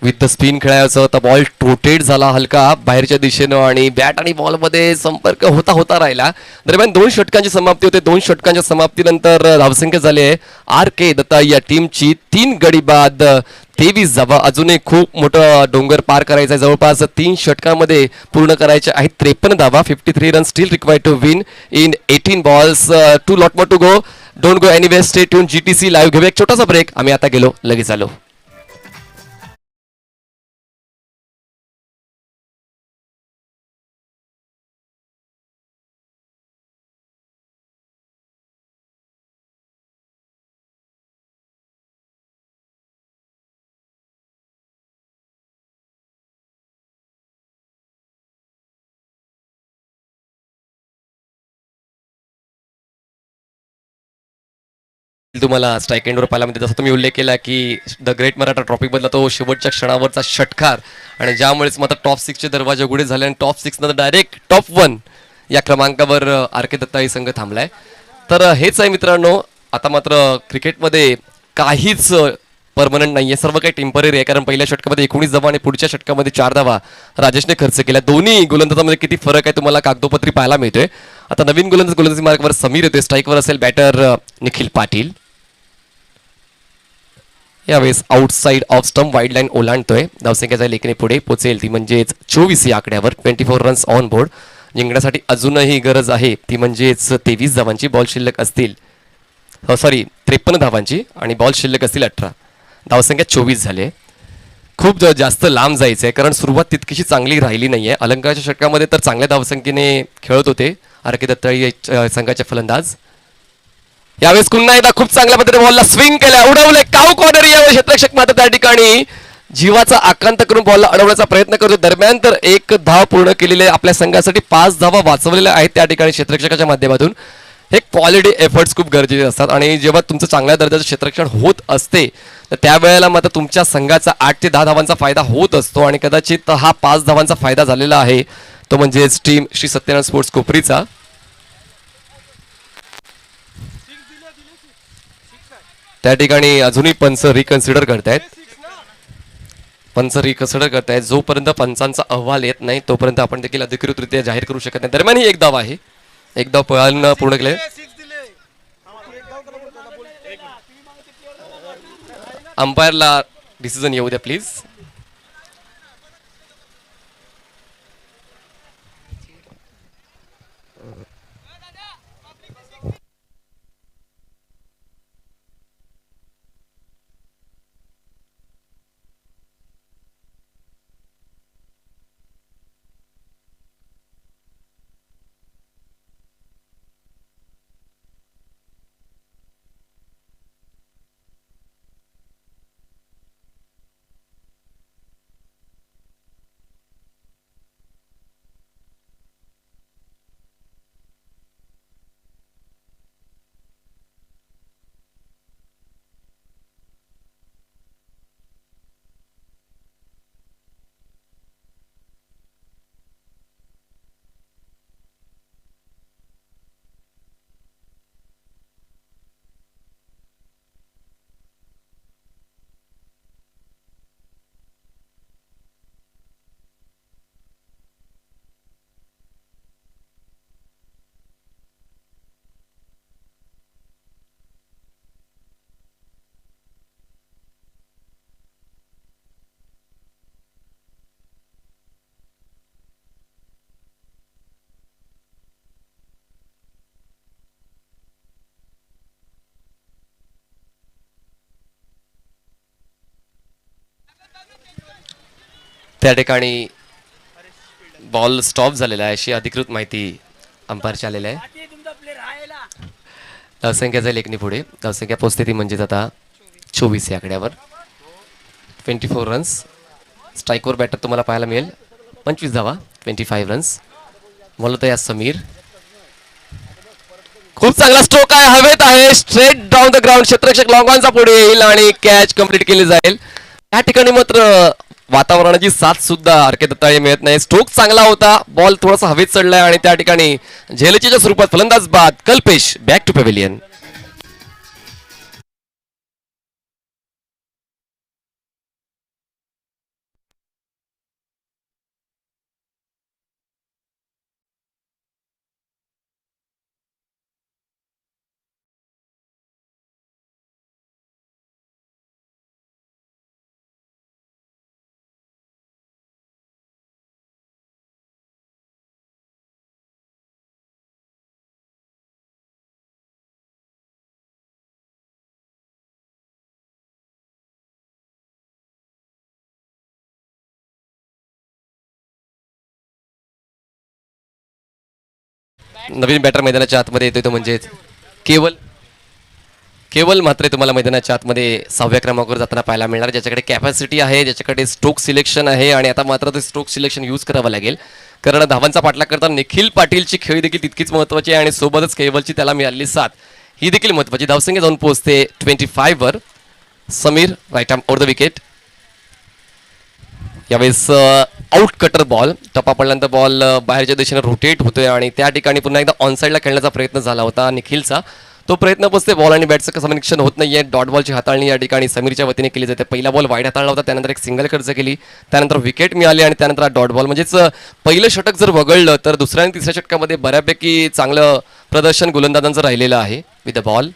With the spin खेळायचं होता, बॉल रोटेट झाला हलका बाहेरच्या दिशेनं आणि बॅट आणि बॉलमध्ये संपर्क होता राहिला. दरम्यान 2 षटकांची समाप्ती होते. 2 षटकांच्या समाप्तीनंतर धावसंख्या झाली आहे आर के दत्ता या टीमची 3 गडी बाद 23 धावा. अजूनही खूप मोठं डोंगर पार करायचं आहे. जवळपास 3 षटकांमध्ये पूर्ण करायचे आहेत 53 धावा. 53 run still required to win in 18 balls. 2 lot more to go. Don't go anywhere. Stay tuned. GTC live. घेऊया एक छोटासा ब्रेक. आम्ही आता गेलो लगेच आलो. तुम्हाला स्ट्राईक एंडवर पाहायला मिळते. जसं तुम्ही उल्लेख केला की द ग्रेट मराठा ट्रॉफी बदला तो शेवटच्या क्षणावरचा षटकार आणि ज्यामुळेच मात्र टॉप 6चे दरवाजे उघडे झाले आणि टॉप 6 नंतर डायरेक्ट टॉप 1 या क्रमांकावर आर के दत्ता ही संघ थांबलाय. तर हेच आहे मित्रांनो. आता मात्र क्रिकेटमध्ये काहीच परमनंट नाहीये, सर्व काही टेम्पररी आहे. कारण पहिल्या षटकामध्ये 19 धावा आणि पुढच्या षटकामध्ये 4 धावा राजेशने खर्च केल्या. दोन्ही गोलंदाजामध्ये किती फरक आहे तुम्हाला कागदोपत्री पाहायला मिळतोय. आता नवीन गोलंदाजी मार्गावर समीर येतोय. स्ट्राईकवर असेल बॅटर निखिल पाटील. यावेळेस outside off stump wide line ओलांडतोय. धावसंख्याच्या लेखीने पुढे पोचेल ती म्हणजेच 24 या आकड्यावर. 24 रन्स ऑन बोर्ड. जिंकण्यासाठी अजूनही गरज आहे ती म्हणजेच 23 धावांची. बॉल शिल्लक असतील 53 धावांची आणि बॉल शिल्लक असतील 18. धावसंख्या 24 झाले. खूप जास्त लांब जायचं आहे कारण सुरुवात तितकीशी चांगली राहिली नाहीये. अलंकाराच्या षटकामध्ये तर चांगल्या धावसंख्येने खेळत होते आर के दत्ताळी संघाचे फलंदाज. यावेळेस पुन्हा एकदा खूप चांगल्या पद्धतीने बॉलला स्विंग केल्या, उडवले काऊ कॉर्नर. यावेळी क्षेत्ररक्षक मात्र त्या ठिकाणी जीवाचा आकांत करून बॉलला अडवण्याचा प्रयत्न करतो. दरम्यान तर 1 धाव पूर्ण केलेले आपल्या संघासाठी 5 धावा वाचवलेल्या आहेत त्या ठिकाणी क्षेत्ररक्षकाच्या माध्यमातून. हे क्वालिटी एफर्ट्स खूप गरजेचे असतात आणि जेव्हा तुमचं चांगल्या दर्जाचं क्षेत्ररक्षण होत असते तर त्यावेळेला मात्र तुमच्या संघाचा 8 ते 10 धावांचा फायदा होत असतो आणि कदाचित हा 5 धावांचा फायदा झालेला आहे तो म्हणजेच टीम श्री सत्यनारायण स्पोर्ट्स कोपरीचा. त्या ठिकाणी अजूनही पंच रिकन्सिडर करतायत. जोपर्यंत पंचांचा अहवाल येत नाही तोपर्यंत आपण देखील अधिकृतरित्या जाहीर करू शकत नाही. दरम्यान ही 1 धाव आहे. 1 धाव पळानं पूर्ण केले. अंपायरला डिसिजन येऊ द्या प्लीज. त्या ठिकाणी बॉल स्टॉप झालेला आहे अशी अधिकृत माहिती अंपायरची आलेली आहे. धावसंख्या जाईल एकनी पुढे. धावसंख्या पोचते ती म्हणजेच आता 24 या आकड्यावर. 24 रन्स. स्ट्राईकवर बॅटर तुम्हाला पाहायला मिळेल 25 धावा. 25 रन्स. बोलतो या समीर. खूप चांगला स्ट्रोक आहे, हवेत आहे, स्ट्रेट डाऊन द ग्राउंड. क्षेत्ररक्षक लॉंगॉनचा पुढे येईल आणि कॅच कंप्लीट केली जाईल. या ठिकाणी मात्र वातावरणाची साथ सुद्धा आर.के. दत्ताळे मिळत नाही. स्ट्रोक चांगला होता, बॉल थोडासा हवेत चढलाय आणि त्या ठिकाणी झेलचीच्या स्वरूपात फलंदाज बाद. Kalpesh back to pavilion. नवीन बॅटर मैदानाच्या आतमध्ये येतोय तो म्हणजे केवल मात्र तुम्हाला मैदानाच्या आतमध्ये 6व्या क्रमांकावर जाताना पाहायला मिळणार, ज्याच्याकडे कॅपॅसिटी आहे, ज्याच्याकडे स्ट्रोक सिलेक्शन आहे. आणि आता मात्र ते स्ट्रोक सिलेक्शन यूज करावं लागेल, कारण धावांचा पाठलाग करताना निखिल पाटीलची खेळी देखील तितकीच महत्त्वाची आहे आणि सोबतच केवलची त्याला मिळालेली साथ ही देखील महत्त्वाची. धावसंख्या जाऊन पोहोचते 25 वर. Samir right arm over the wicket. यावेळेस आउट कटर बॉल. टप्पा पडल्यानंतर बॉल बाहेरच्या दिशेने रोटेट होतोय आणि त्या ठिकाणी पुन्हा एकदा ऑन साईडला खेळण्याचा प्रयत्न झाला होता निखिलचा. तो प्रयत्न बसते, बॉल आणि बॅटचं कसं कनेक्शन होत नाहीये. डॉट बॉलची हाताळणी या ठिकाणी समीरच्या वतीने केली जाते. पहिला बॉल वाईड हाताळला होता, त्यानंतर एक सिंगल खर्च केली, त्यानंतर विकेट मिळाली आणि त्यानंतर डॉट बॉल. म्हणजेच पहिलं षटक जर वगळलं तर दुसऱ्या आणि तिसऱ्या षटकामध्ये बऱ्यापैकी चांगलं प्रदर्शन गोलंदाजांचं राहिलेलं आहे. विथ द बॉल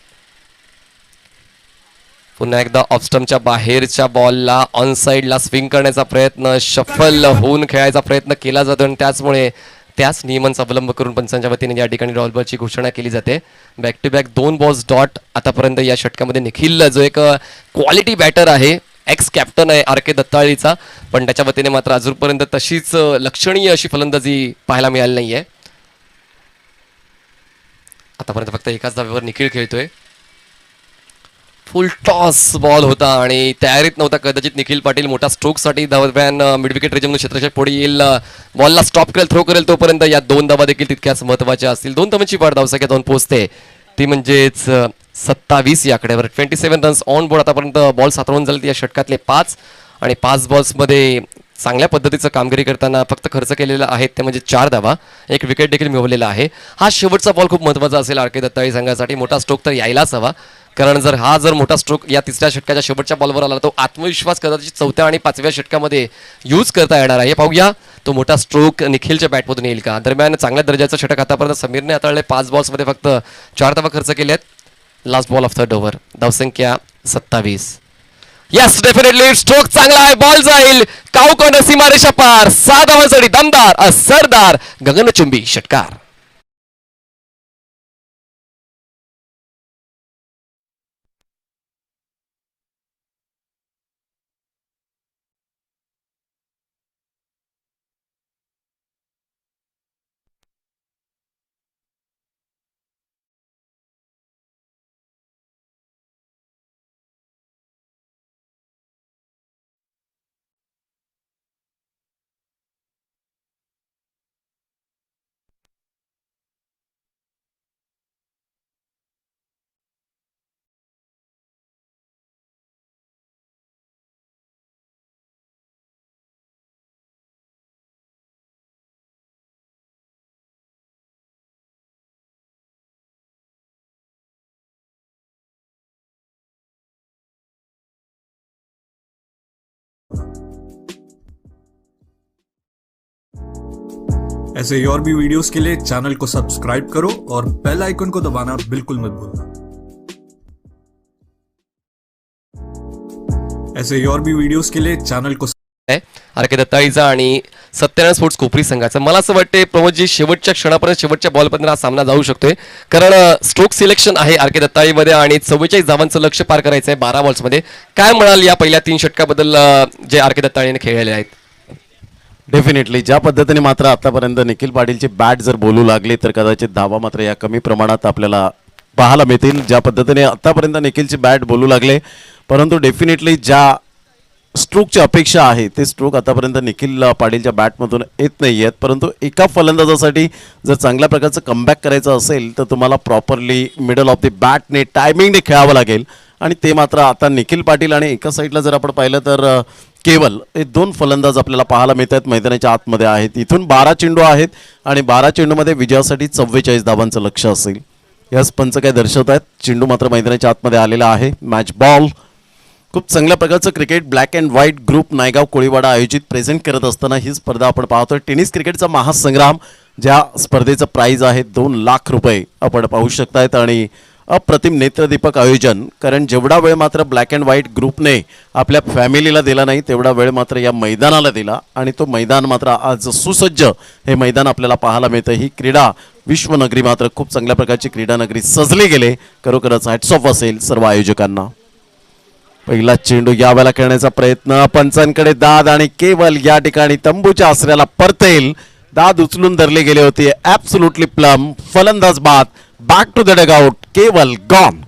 पुन्हा एकदा ऑफस्टमच्या बाहेरच्या बॉलला ऑन साईडला स्विंग करण्याचा प्रयत्न, शफल होऊन खेळायचा प्रयत्न केला जातो आणि त्याचमुळे त्याच नियमांचा अवलंब करून पंचांच्या वतीने या ठिकाणी डॉट बॉलची घोषणा केली जाते. Back to back 2 balls dot. आतापर्यंत या षटकामध्ये निखिल जो एक क्वालिटी बॅटर आहे, एक्स कॅप्टन आहे आर.के. दत्ताळीचा, पण त्याच्या वतीने मात्र अजूनपर्यंत तशीच लक्षणीय अशी फलंदाजी पाहायला मिळाली नाहीये. आतापर्यंत फक्त एकाच धावेवर निखिल खेळतोय. फुल टॉस बॉल होता आणि तयारीत नव्हता कदाचित निखिल पाटील. मोठा स्ट्रोकसाठी धावपॅन मिड विकेट रेंजमधून क्षेत्ररक्षक पुढे येईल, बॉलला स्टॉप करेल, थ्रो करेल, तोपर्यंत या 2 धावा देखील तितक्याच महत्त्वाच्या असतील. 2 धावांची वाढ धावसंख्या जाऊन पोहोचते ती म्हणजेच 27 या आकड्यावर. 27 रन्स ऑन बोर्ड. आतापर्यंत बॉल सातवून झाले या षटकातले 5 आणि 5 बॉल्समध्ये चांगल्या पद्धतीचं कामगिरी करताना फक्त खर्च केलेला आहे ते म्हणजे 4 धावा, एक विकेट देखील मिळवलेला आहे. हा शेवटचा बॉल खूप महत्त्वाचा असेल आर.के. दत्ताळी संघासाठी. मोठा स्ट्रोक तर यायलाच हवा, कारण जर मोठा स्ट्रोक या तिसऱ्या षटकाच्या शेवटच्या बॉलवर आला तो आत्मविश्वास कदाचित 4थ्या आणि 5व्या षटकामध्ये यूज करता येणार आहे. पाहूया तो मोठा स्ट्रोक निखिलच्या बॅटमधून येईल का. दरम्यान चांगल्या दर्जाचं षटक आतापर्यंत समीरने हाताळले. 5 बॉल्समध्ये फक्त 4 धावा खर्च केल्यात. Last ball of third over. धावसंख्या 27. यस डेफिनेटली स्ट्रोक चांगला आहे, बॉल जाईल काऊकोन सीमारेषा पार. 6 धावांसाठी दमदार असरदार गगनचुंबी षटकार. ऐसे ही और भी वीडियोस के लिए चैनल को सब्सक्राइब करो और बेल आइकन को दबाना बिल्कुल मत भूलना। ऐसे ही और भी वीडियोस के लिए चॅनल को आर.के. दत्ताळीचा आणि सत्यानंद स्पोर्ट्स कोपरी संघाचा. मला असं वाटते प्रमोदजी शेवटच्या क्षणापर्यंत शेवटच्या बॉलपर्यंत हा सामना जाऊ शकतोय, कारण स्ट्रोक सिलेक्शन आहे आर.के. दत्ताळीमध्ये आणि 44 धावांचं लक्ष पार करायचं आहे 12 बॉल्समध्ये. काय म्हणाल या पहिल्या 3 षटकाबद्दल जे आर.के. दत्ताळीने खेळलेले आहेत? डेफिनेटली ज्या पद्धतीने मात्र आतापर्यंत निखिल पाटीलची बॅट जर बोलू लागली तर कदाचित धावा मात्र या कमी प्रमाणात आपल्याला पाहायला मिळतील. ज्या पद्धतीने आतापर्यंत निखिलची बॅट बोलू लागले, परंतु डेफिनेटली ज्या स्ट्रोकची अपेक्षा आहे ते स्ट्रोक आतापर्यंत निखिल पाटीलच्या बॅटमधून येत नाही आहेत. परंतु एका फलंदाजासाठी जर चांगल्या प्रकारचं कमबॅक करायचं असेल तर तुम्हाला प्रॉपरली मिडल ऑफ द बॅटने टायमिंगने खेळावं लागेल आणि ते मात्र आता निखिल पाटील आणि एका साईडला जर आपण पाहिलं तर केवल हे 2 फलंदाज आपल्याला पाहायला मिळत आहेत. मैदानाच्या आतमध्ये आहेत. इथून 12 चेंडू आहेत आणि 12 चेंडूमध्ये विजयासाठी 44 धावांचं लक्ष असेल. यास पंच काय दर्शवत आहेत. चेंडू मात्र मैदानाच्या आतमध्ये आलेला आहे. Match ball. खूप चांगल्या प्रकारचं cricket black and white group Naigaon Koliwada आयोजित प्रेझेंट करत असताना ही स्पर्धा आपण पाहतोय. टेनिस क्रिकेटचा महासंग्राम, ज्या स्पर्धेचं प्राईज आहे 2 लाख रुपये आपण पाहू शकतायत आणि अप्रतिम नेत्रदीपक आयोजन. कारण जेवढा वेळ मात्र ब्लॅक अँड व्हाईट ग्रुपने आपल्या फॅमिलीला दिला नाही तेवढा वेळ मात्र या मैदानाला दिला आणि तो मैदान मात्र आज सुसज्ज हे मैदान आपल्याला पाहायला मिळतं. ही क्रीडा विश्वनगरी मात्र खूप चांगल्या प्रकारची क्रीडा नगरी सजली गेले. खरोखरच हॅट्स ऑफ असेल सर्व आयोजकांना. पहिला चेंडू यावेळेला खेळण्याचा प्रयत्न, पंचांकडे दाद आणि केवल या ठिकाणी तंबूच्या आसऱ्याला परतेल. दाद उचलून धरले गेले होते. Absolutely plumb. फलंदाज बाद. Back to the dugout. Keval gone.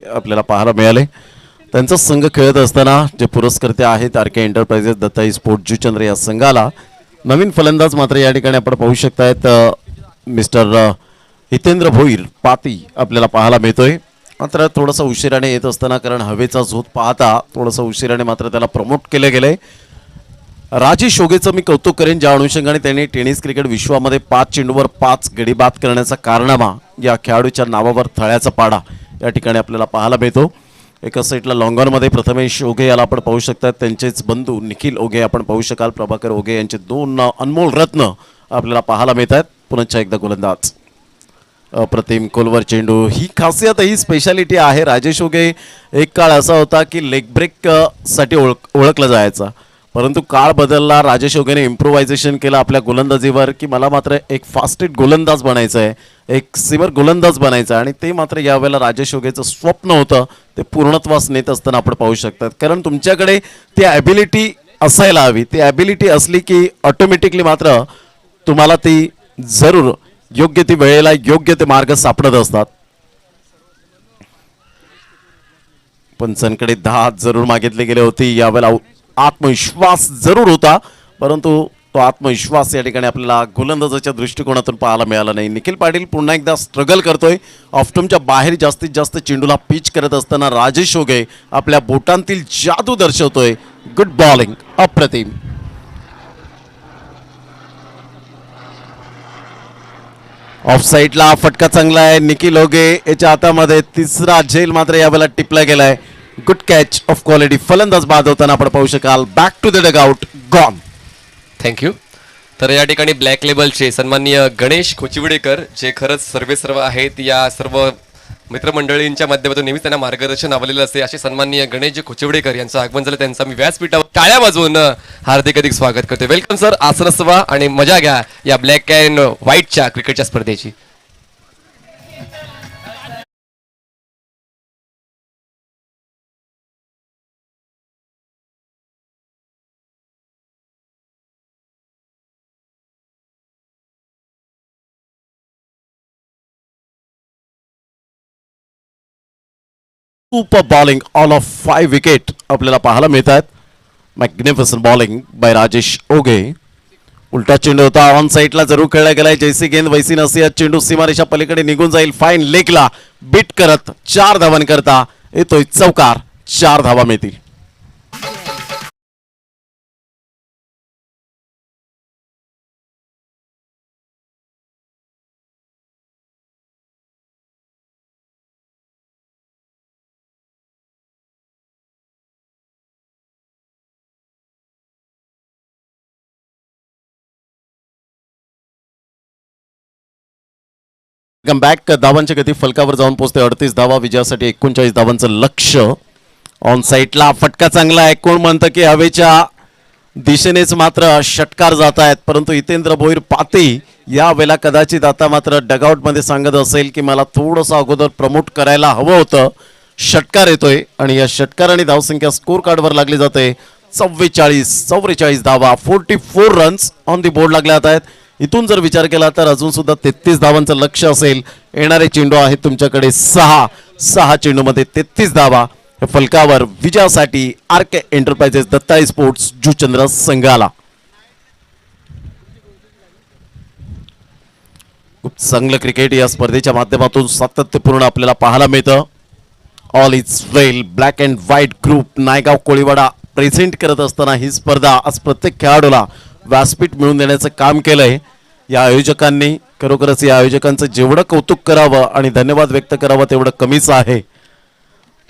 आपल्याला पाहायला मिळाले. त्यांचा संघ खेळत असताना जे पुरस्कर्ते आहेत आर के एंटरप्राइजेस दत्ताई स्पोर्ट जुचंद्र या संघाला नवीन फलंदाज मात्र या ठिकाणी आपण पाहू शकतायत मिस्टर हितेंद्र भोईर पाती आपल्याला पाहायला मिळतोय. मात्र थोडासा उशिराने येत असताना कारण हवेचा झोत पाहता थोडासा उशिराने मात्र त्याला प्रमोट केले गेले. राजेश ओगेचं मी कौतुक करेन ज्या अनुषंगाने त्यांनी टेनिस क्रिकेट विश्वामध्ये 5 चेंडूवर 5 गडी बाद करण्याचा कारनामा या खेळाडूच्या नावावर थळ्याचा पाडा या ठिकाणी आपल्याला पाहायला मिळतो. एका साईडला लॉंगॉनमध्ये प्रथमेश ओगे याला आपण पाहू शकतात. त्यांचेच बंधू निखिल ओगे आपण पाहू शकाल. प्रभाकर ओगे यांचे 2 अनमोल रत्न आपल्याला पाहायला मिळतात. पुन्हा एकदा गोलंदाज अप्रतिम कोलवर चेंडू. ही खासियत ही स्पेशालिटी आहे. राजेश ओगे एक काळ असा होता की लेग ब्रेक साठी ओळखला जायचा, परंतु काळ बदलला. राजेश ओगेने इम्प्रोव्हायझेशन केलं आपल्या गोलंदाजीवर की मला मात्र एक फास्टेड गोलंदाज बनायचं आहे, एक सिमर गोलंदाज बनायचं आहे आणि ते मात्र यावेळेला राजेश ओगेचं स्वप्न होतं ते पूर्णत्वास नेत असताना आपण पाहू शकतात. कारण तुमच्याकडे ती ॲबिलिटी असायला हवी. ती ॲबिलिटी असली की ऑटोमॅटिकली मात्र तुम्हाला ती जरूर योग्य ती वेळेला योग्य ते मार्ग सापडत असतात. पंचांकडे 10 जरूर मागितले गेले होते. यावेळेला आत्मविश्वास जरूर होता, परंतु तो आत्मविश्वास या ठिकाणी आपल्याला गोलंदाजाच्या दृष्टिकोनातून पाहायला मिळाला नाही. निखिल पाटील पुन्हा एकदा स्ट्रगल करतोय. ऑफ्टमच्या बाहेर जास्तीत जास्त चेंडूला पिच करत असताना राजेश ओगे आपल्या बोटांतील जादू दर्शवतोय. गुड बॉलिंग, अप्रतिम. ऑफ साईडला फटका चांगला आहे. निखिल ओगे याच्या हातामध्ये तिसरा झेल मात्र यावेळेला टिपला गेलाय. Good catch of quality. फलंदाज बाद होताना आपण पाहू शकाल. Back to the dugout. Gone. Thank you. तर या ठिकाणी ब्लॅक लेबलचे सन्माननीय गणेश खोचिवडेकर जे खरंच सर्वेसर्व आहेत या सर्व मित्रमंडळींच्या माध्यमातून नेहमीच त्यांना मार्गदर्शन लाभलेलं असते. असे सन्माननीय गणेशजी खोचिवडेकर यांचं आगमन झालं. त्यांचा मी व्यासपीठावर टाळ्या वाजवून हार्दिक अधिक स्वागत करतोय. Welcome sir. आसनस्थ व्हा आणि मजा घ्या या ब्लॅक अँड व्हाईटच्या क्रिकेटच्या स्पर्धेची. Super bowling all of 5 wicket आपल्याला पाहायला मिळतात. Magnificent bowling bye Rajesh ओगे. उलटा चेंडू होता. ऑन साईडला जरूर खेळला गेलाय. जैसी गेंद वैसी नसीहत. चेंडू सीमारेषा पलीकडे निघून जाईल. फाईन लेगला बीट करत 4 धावांकरता येतोय चौकार. 4 धावा मिळतील. बॅक धावांची गती फलकावर जाऊन पोहोचते 38 धावा विजयासाठी 39 धावांचं लक्ष्य. ऑन साईडला फटका चांगला आहे. कोण म्हणतं की हवेच्या दिशेनेच मात्र षटकार जात आहेत, परंतु हितेंद्र भोईर पाती या वेळेला कदाचित आता मात्र डगआउटमध्ये सांगत असेल की मला थोडंसं अगोदर प्रमोट करायला हवं होतं. षटकार येतोय आणि या षटकाराने धावसंख्या स्कोर कार्डवर लागली जाते. 44 धावा, 44 रन्स ऑन दी बोर्ड लागले जात आहेत. इथून जर विचार केला तर अजून सुद्धा 33 धावांचं लक्ष असेल. येणारे चेंडू आहेत तुमच्याकडे 6 चेंडूमध्ये 33 धावा. फलकावर विजयासाठी आरके एंटरप्राइजेस दत्ताई स्पोर्ट्स जुचंद्र संघाला. खूप चांगलं क्रिकेट या स्पर्धेच्या माध्यमातून सातत्यपूर्ण आपल्याला पाहायला मिळतं. All is well black and white group Naigaon Koliwada present करत असताना ही स्पर्धा आज प्रत्येक खेळाडूला व्यासपीठ मिळवून देण्याचं काम केलंय या आयोजकांनी. खरोखरच या आयोजकांचं जेवढं कौतुक करावं आणि धन्यवाद व्यक्त करावं तेवढं कमीच आहे.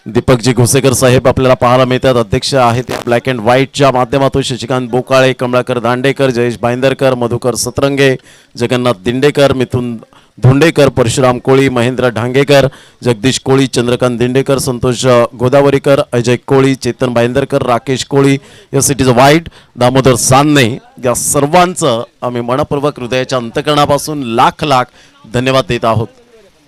दीपकजी घोसेकर साहेब आपल्याला पाहायला मिळतात. अध्यक्ष आहेत या ब्लॅक अँड व्हाईटच्या माध्यमातून. Shashikant Bokale, Kamalakar Dandekar, Jayesh Bhayandarkar, Madhukar Satrange, Jagannath Dindekar, Mithun Dhondekar, Parshuram Koli, Mahendra Dhangekar, Jagdish Koli, Chandrakant Dindekar, Santosh Godavarikar, Ajay Koli, Chetan Bhayandarkar, Rakesh Koli, yes it is white, Damodar Sanne, या सर्वांचं आम्ही मनपूर्वक हृदयाच्या अंतकरणापासून लाख धन्यवाद देत आहोत.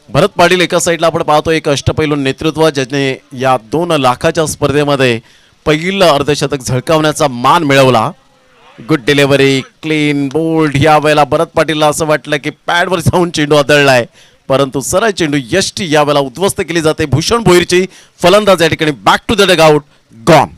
भरत पाटील एका साईडला आपण पाहतो एक अष्टपैलू नेतृत्व ज्याने या 2 लाखाच्या स्पर्धेमध्ये पहिलं अर्धशतक झळकावण्याचा मान मिळवला. Good delivery, clean, bowled. या वेळेला भरत पाटीलला असं वाटलं की पॅडवर जाऊन चेंडू आदळलाय, परंतु सरळ चेंडू यष्टी या वेळेला उद्ध्वस्त केली जाते. भूषण भोईरची फलंदाज या ठिकाणी back to the dugout, gone.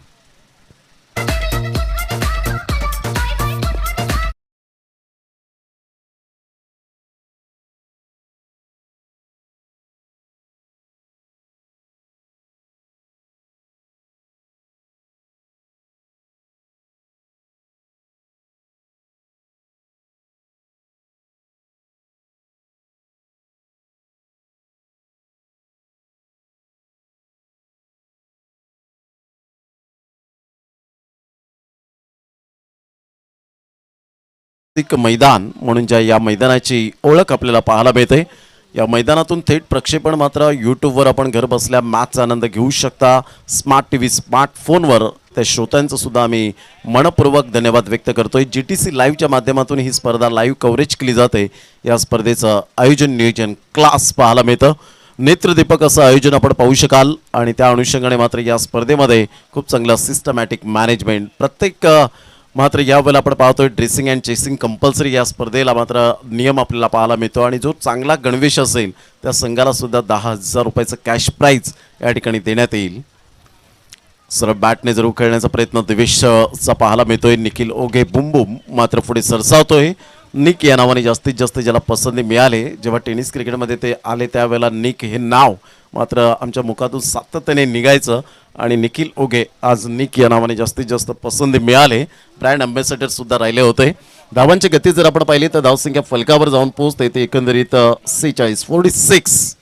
मैदान म्हणून ज्या या मैदानाची ओळख आपल्याला पाहायला मिळते. या मैदानातून थेट प्रक्षेपण मात्र यूट्यूबवर आपण घर बसल्या मॅचचा आनंद घेऊ शकता. स्मार्ट टीव्ही, स्मार्टफोनवर त्या श्रोत्यांचं सुद्धा आम्ही मनपूर्वक धन्यवाद व्यक्त करतोय. GTC लाईव्हच्या माध्यमातून ही स्पर्धा लाईव्ह कव्हरेज केली जाते. या स्पर्धेचं आयोजन नियोजन क्लास पाहायला मिळतं. नेत्रदीपक असं आयोजन आपण पाहू शकाल आणि त्या अनुषंगाने मात्र या स्पर्धेमध्ये खूप चांगलं सिस्टमॅटिक मॅनेजमेंट. प्रत्येक मात्र यावेळेला आपण पाहतोय ड्रेसिंग अँड चेसिंग कंपल्सरी या स्पर्धेला मात्र नियम आपल्याला पाहायला मिळतो आणि जो चांगला गणवेश असेल त्या संघाला सुद्धा 10,000 रुपयाचं कॅश प्राईज या ठिकाणी देण्यात येईल. सरळ बॅटने जरूर खेळण्याचा प्रयत्न दिवेशचा पाहायला मिळतोय. निखिल ओगे बुमबुम मात्र पुढे सरसावतोय. निक या नावाने जास्तीत जास्त ज्याला पसंती मिळाले, जेव्हा टेनिस क्रिकेटमध्ये ते आले त्यावेळेला निक हे नाव मात्र आमच्या मुखातून सातत्याने निघायचं आणि निखिल ओगे आज निक या नावाने जास्तीत जास्त पसंती मिळाले. ब्रँड अँबॅसेडर सुद्धा राहिले होते. धावांची गती जर आपण पाहिली तर धावसंख्या फलकावर जाऊन पोहोचते ते एकंदरीत 46.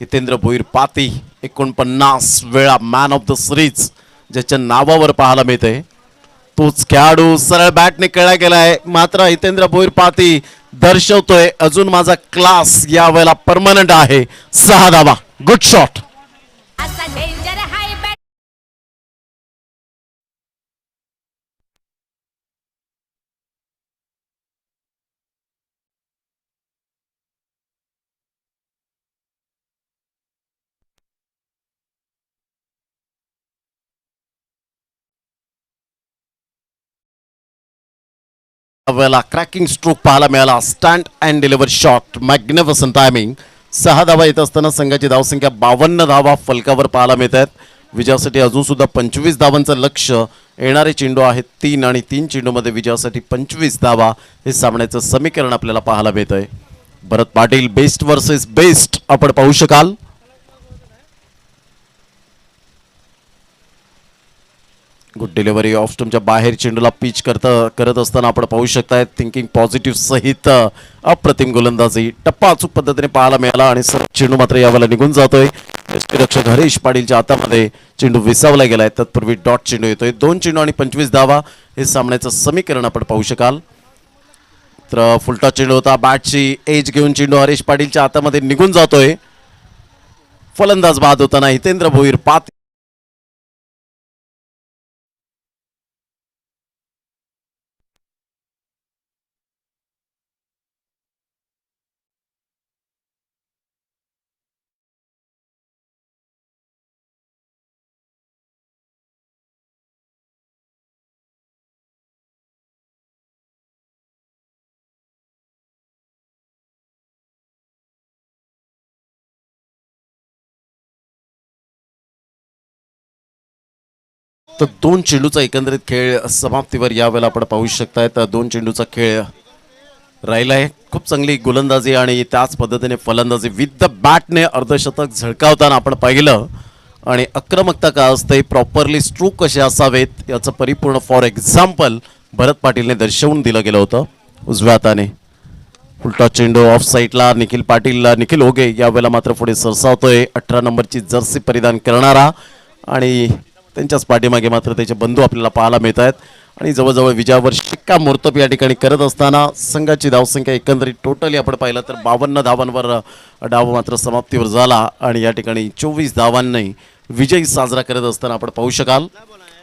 हितेंद्र भोईर पाती 49 वेळा मॅन ऑफ द सिरीज ज्याच्या नावावर पाहायला मिळते. तोच खेळाडू सरळ बॅटने खेळला गेलाय, मात्र हितेंद्र भोईर पाती दर्शवतोय अजून माझा क्लास या वेळेला परमनंट आहे. 6 धावा, गुड शॉट. वेळेला क्रॅकिंग स्ट्रोक पाहायला मिळाला. Stand and deliver shot, magnificent timing. 6 धावा येत असताना संघाची धावसंख्या 52 धावा फलकावर पाहायला मिळत आहेत. विजयासाठी अजून सुद्धा 25 धावांचं लक्ष. येणारे चेंडू आहेत 3 आणि 3 चेंडूमध्ये विजयासाठी 25 धावा. हे सामन्याचं समीकरण आपल्याला पाहायला मिळतंय. भरत पाटील बेस्ट वर्सेस बेस्ट आपण पाहू शकाल. गुड डिलिव्हरी ऑफ स्टंपच्या बाहेर चेंडूला पिच करत असताना आपण पाहू शकताय थिंकिंग पॉझिटिव्ह सहित अप्रतिम गोलंदाजी टप्पा अचूक पद्धतीने पाहायला मिळाला आणि चेंडू मात्र यावेळेला निघून जातोय. यष्टीरक्षक हरीश पाटीलच्या हातामध्ये चेंडू विसावला गेलाय. तत्पूर्वी डॉट चेंडू येतोय. 2 चेंडू आणि 25 धावा हे सामन्याचं समीकरण आपण पाहू शकाल. मात्र फुलटॉस चेंडू होता. बॅटची एज घेऊन चेंडू हरीश पाटीलच्या हातामध्ये निघून जातोय. फलंदाज बाद होताना हितेंद्र भोईर पात. तर 2 चेंडूचा एकंदरीत खेळ समाप्तीवर यावेळेला आपण पाहू शकताय. तर 2 चेंडूचा खेळ राहिलाय. खूप चांगली गोलंदाजी आणि त्याच पद्धतीने फलंदाजी विथ द बॅटने अर्धशतक झळकावताना आपण पाहिलं. आणि आक्रमकता का असते, प्रॉपरली स्ट्रोक कसे असावेत याचं परिपूर्ण फॉर एक्झाम्पल भरत पाटीलने दर्शवून दिलं गेलं होतं. उजव्या हाताने फुलटॉस चेंडू ऑफ साईडला निखिल ओगे यावेळेला मात्र पुढे सरसावतोय. 18 नंबरची जर्सी परिधान करणारा आणि त्यांच्याच पाठीमागे मात्र त्याचे बंधू आपल्याला पाहायला मिळत आहेत. आणि जवळजवळ विजयावर शिक्कामोर्तब या ठिकाणी करत असताना संघाची धावसंख्या एकंदरीत टोटली आपण पाहिलं तर 52 धावांवर डाव मात्र समाप्तीवर झाला. आणि या ठिकाणी 24 धावांनी विजय साजरा करत असताना आपण पाहू शकाल.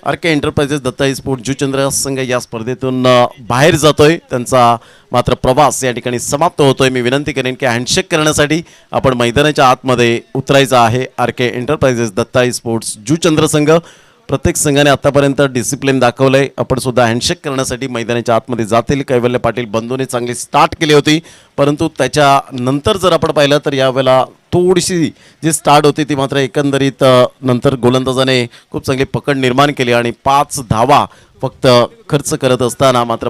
आर.के. एंटरप्राइजेस दत्ताई स्पोर्ट जुचंद्र संघ या स्पर्धेतून बाहेर जातोय. त्यांचा मात्र प्रवास या ठिकाणी समाप्त होतोय. मी विनंती करेन की हँडशेक करण्यासाठी आपण मैदानाच्या आतमध्ये उतरायचं आहे. आर.के. एंटरप्राइजेस दत्ताई स्पोर्ट्स जुचंद्र संघ प्रत्येक संघाने आतापर्यंत डिसिप्लिन दाखवलंय. आपण सुद्धा हँडशेक करण्यासाठी मैदानाच्या आतमध्ये जातील. कैवल्य पाटील बंधूने चांगली स्टार्ट केली होती, परंतु त्याच्यानंतर जर आपण पाहिलं तर यावेळेला थोडीशी जी स्टार्ट होती ती मात्र एकंदरीत नंतर गोलंदाजाने खूप चांगली पकड निर्माण केली आणि 5 धावा फक्त खर्च करत असताना मात्र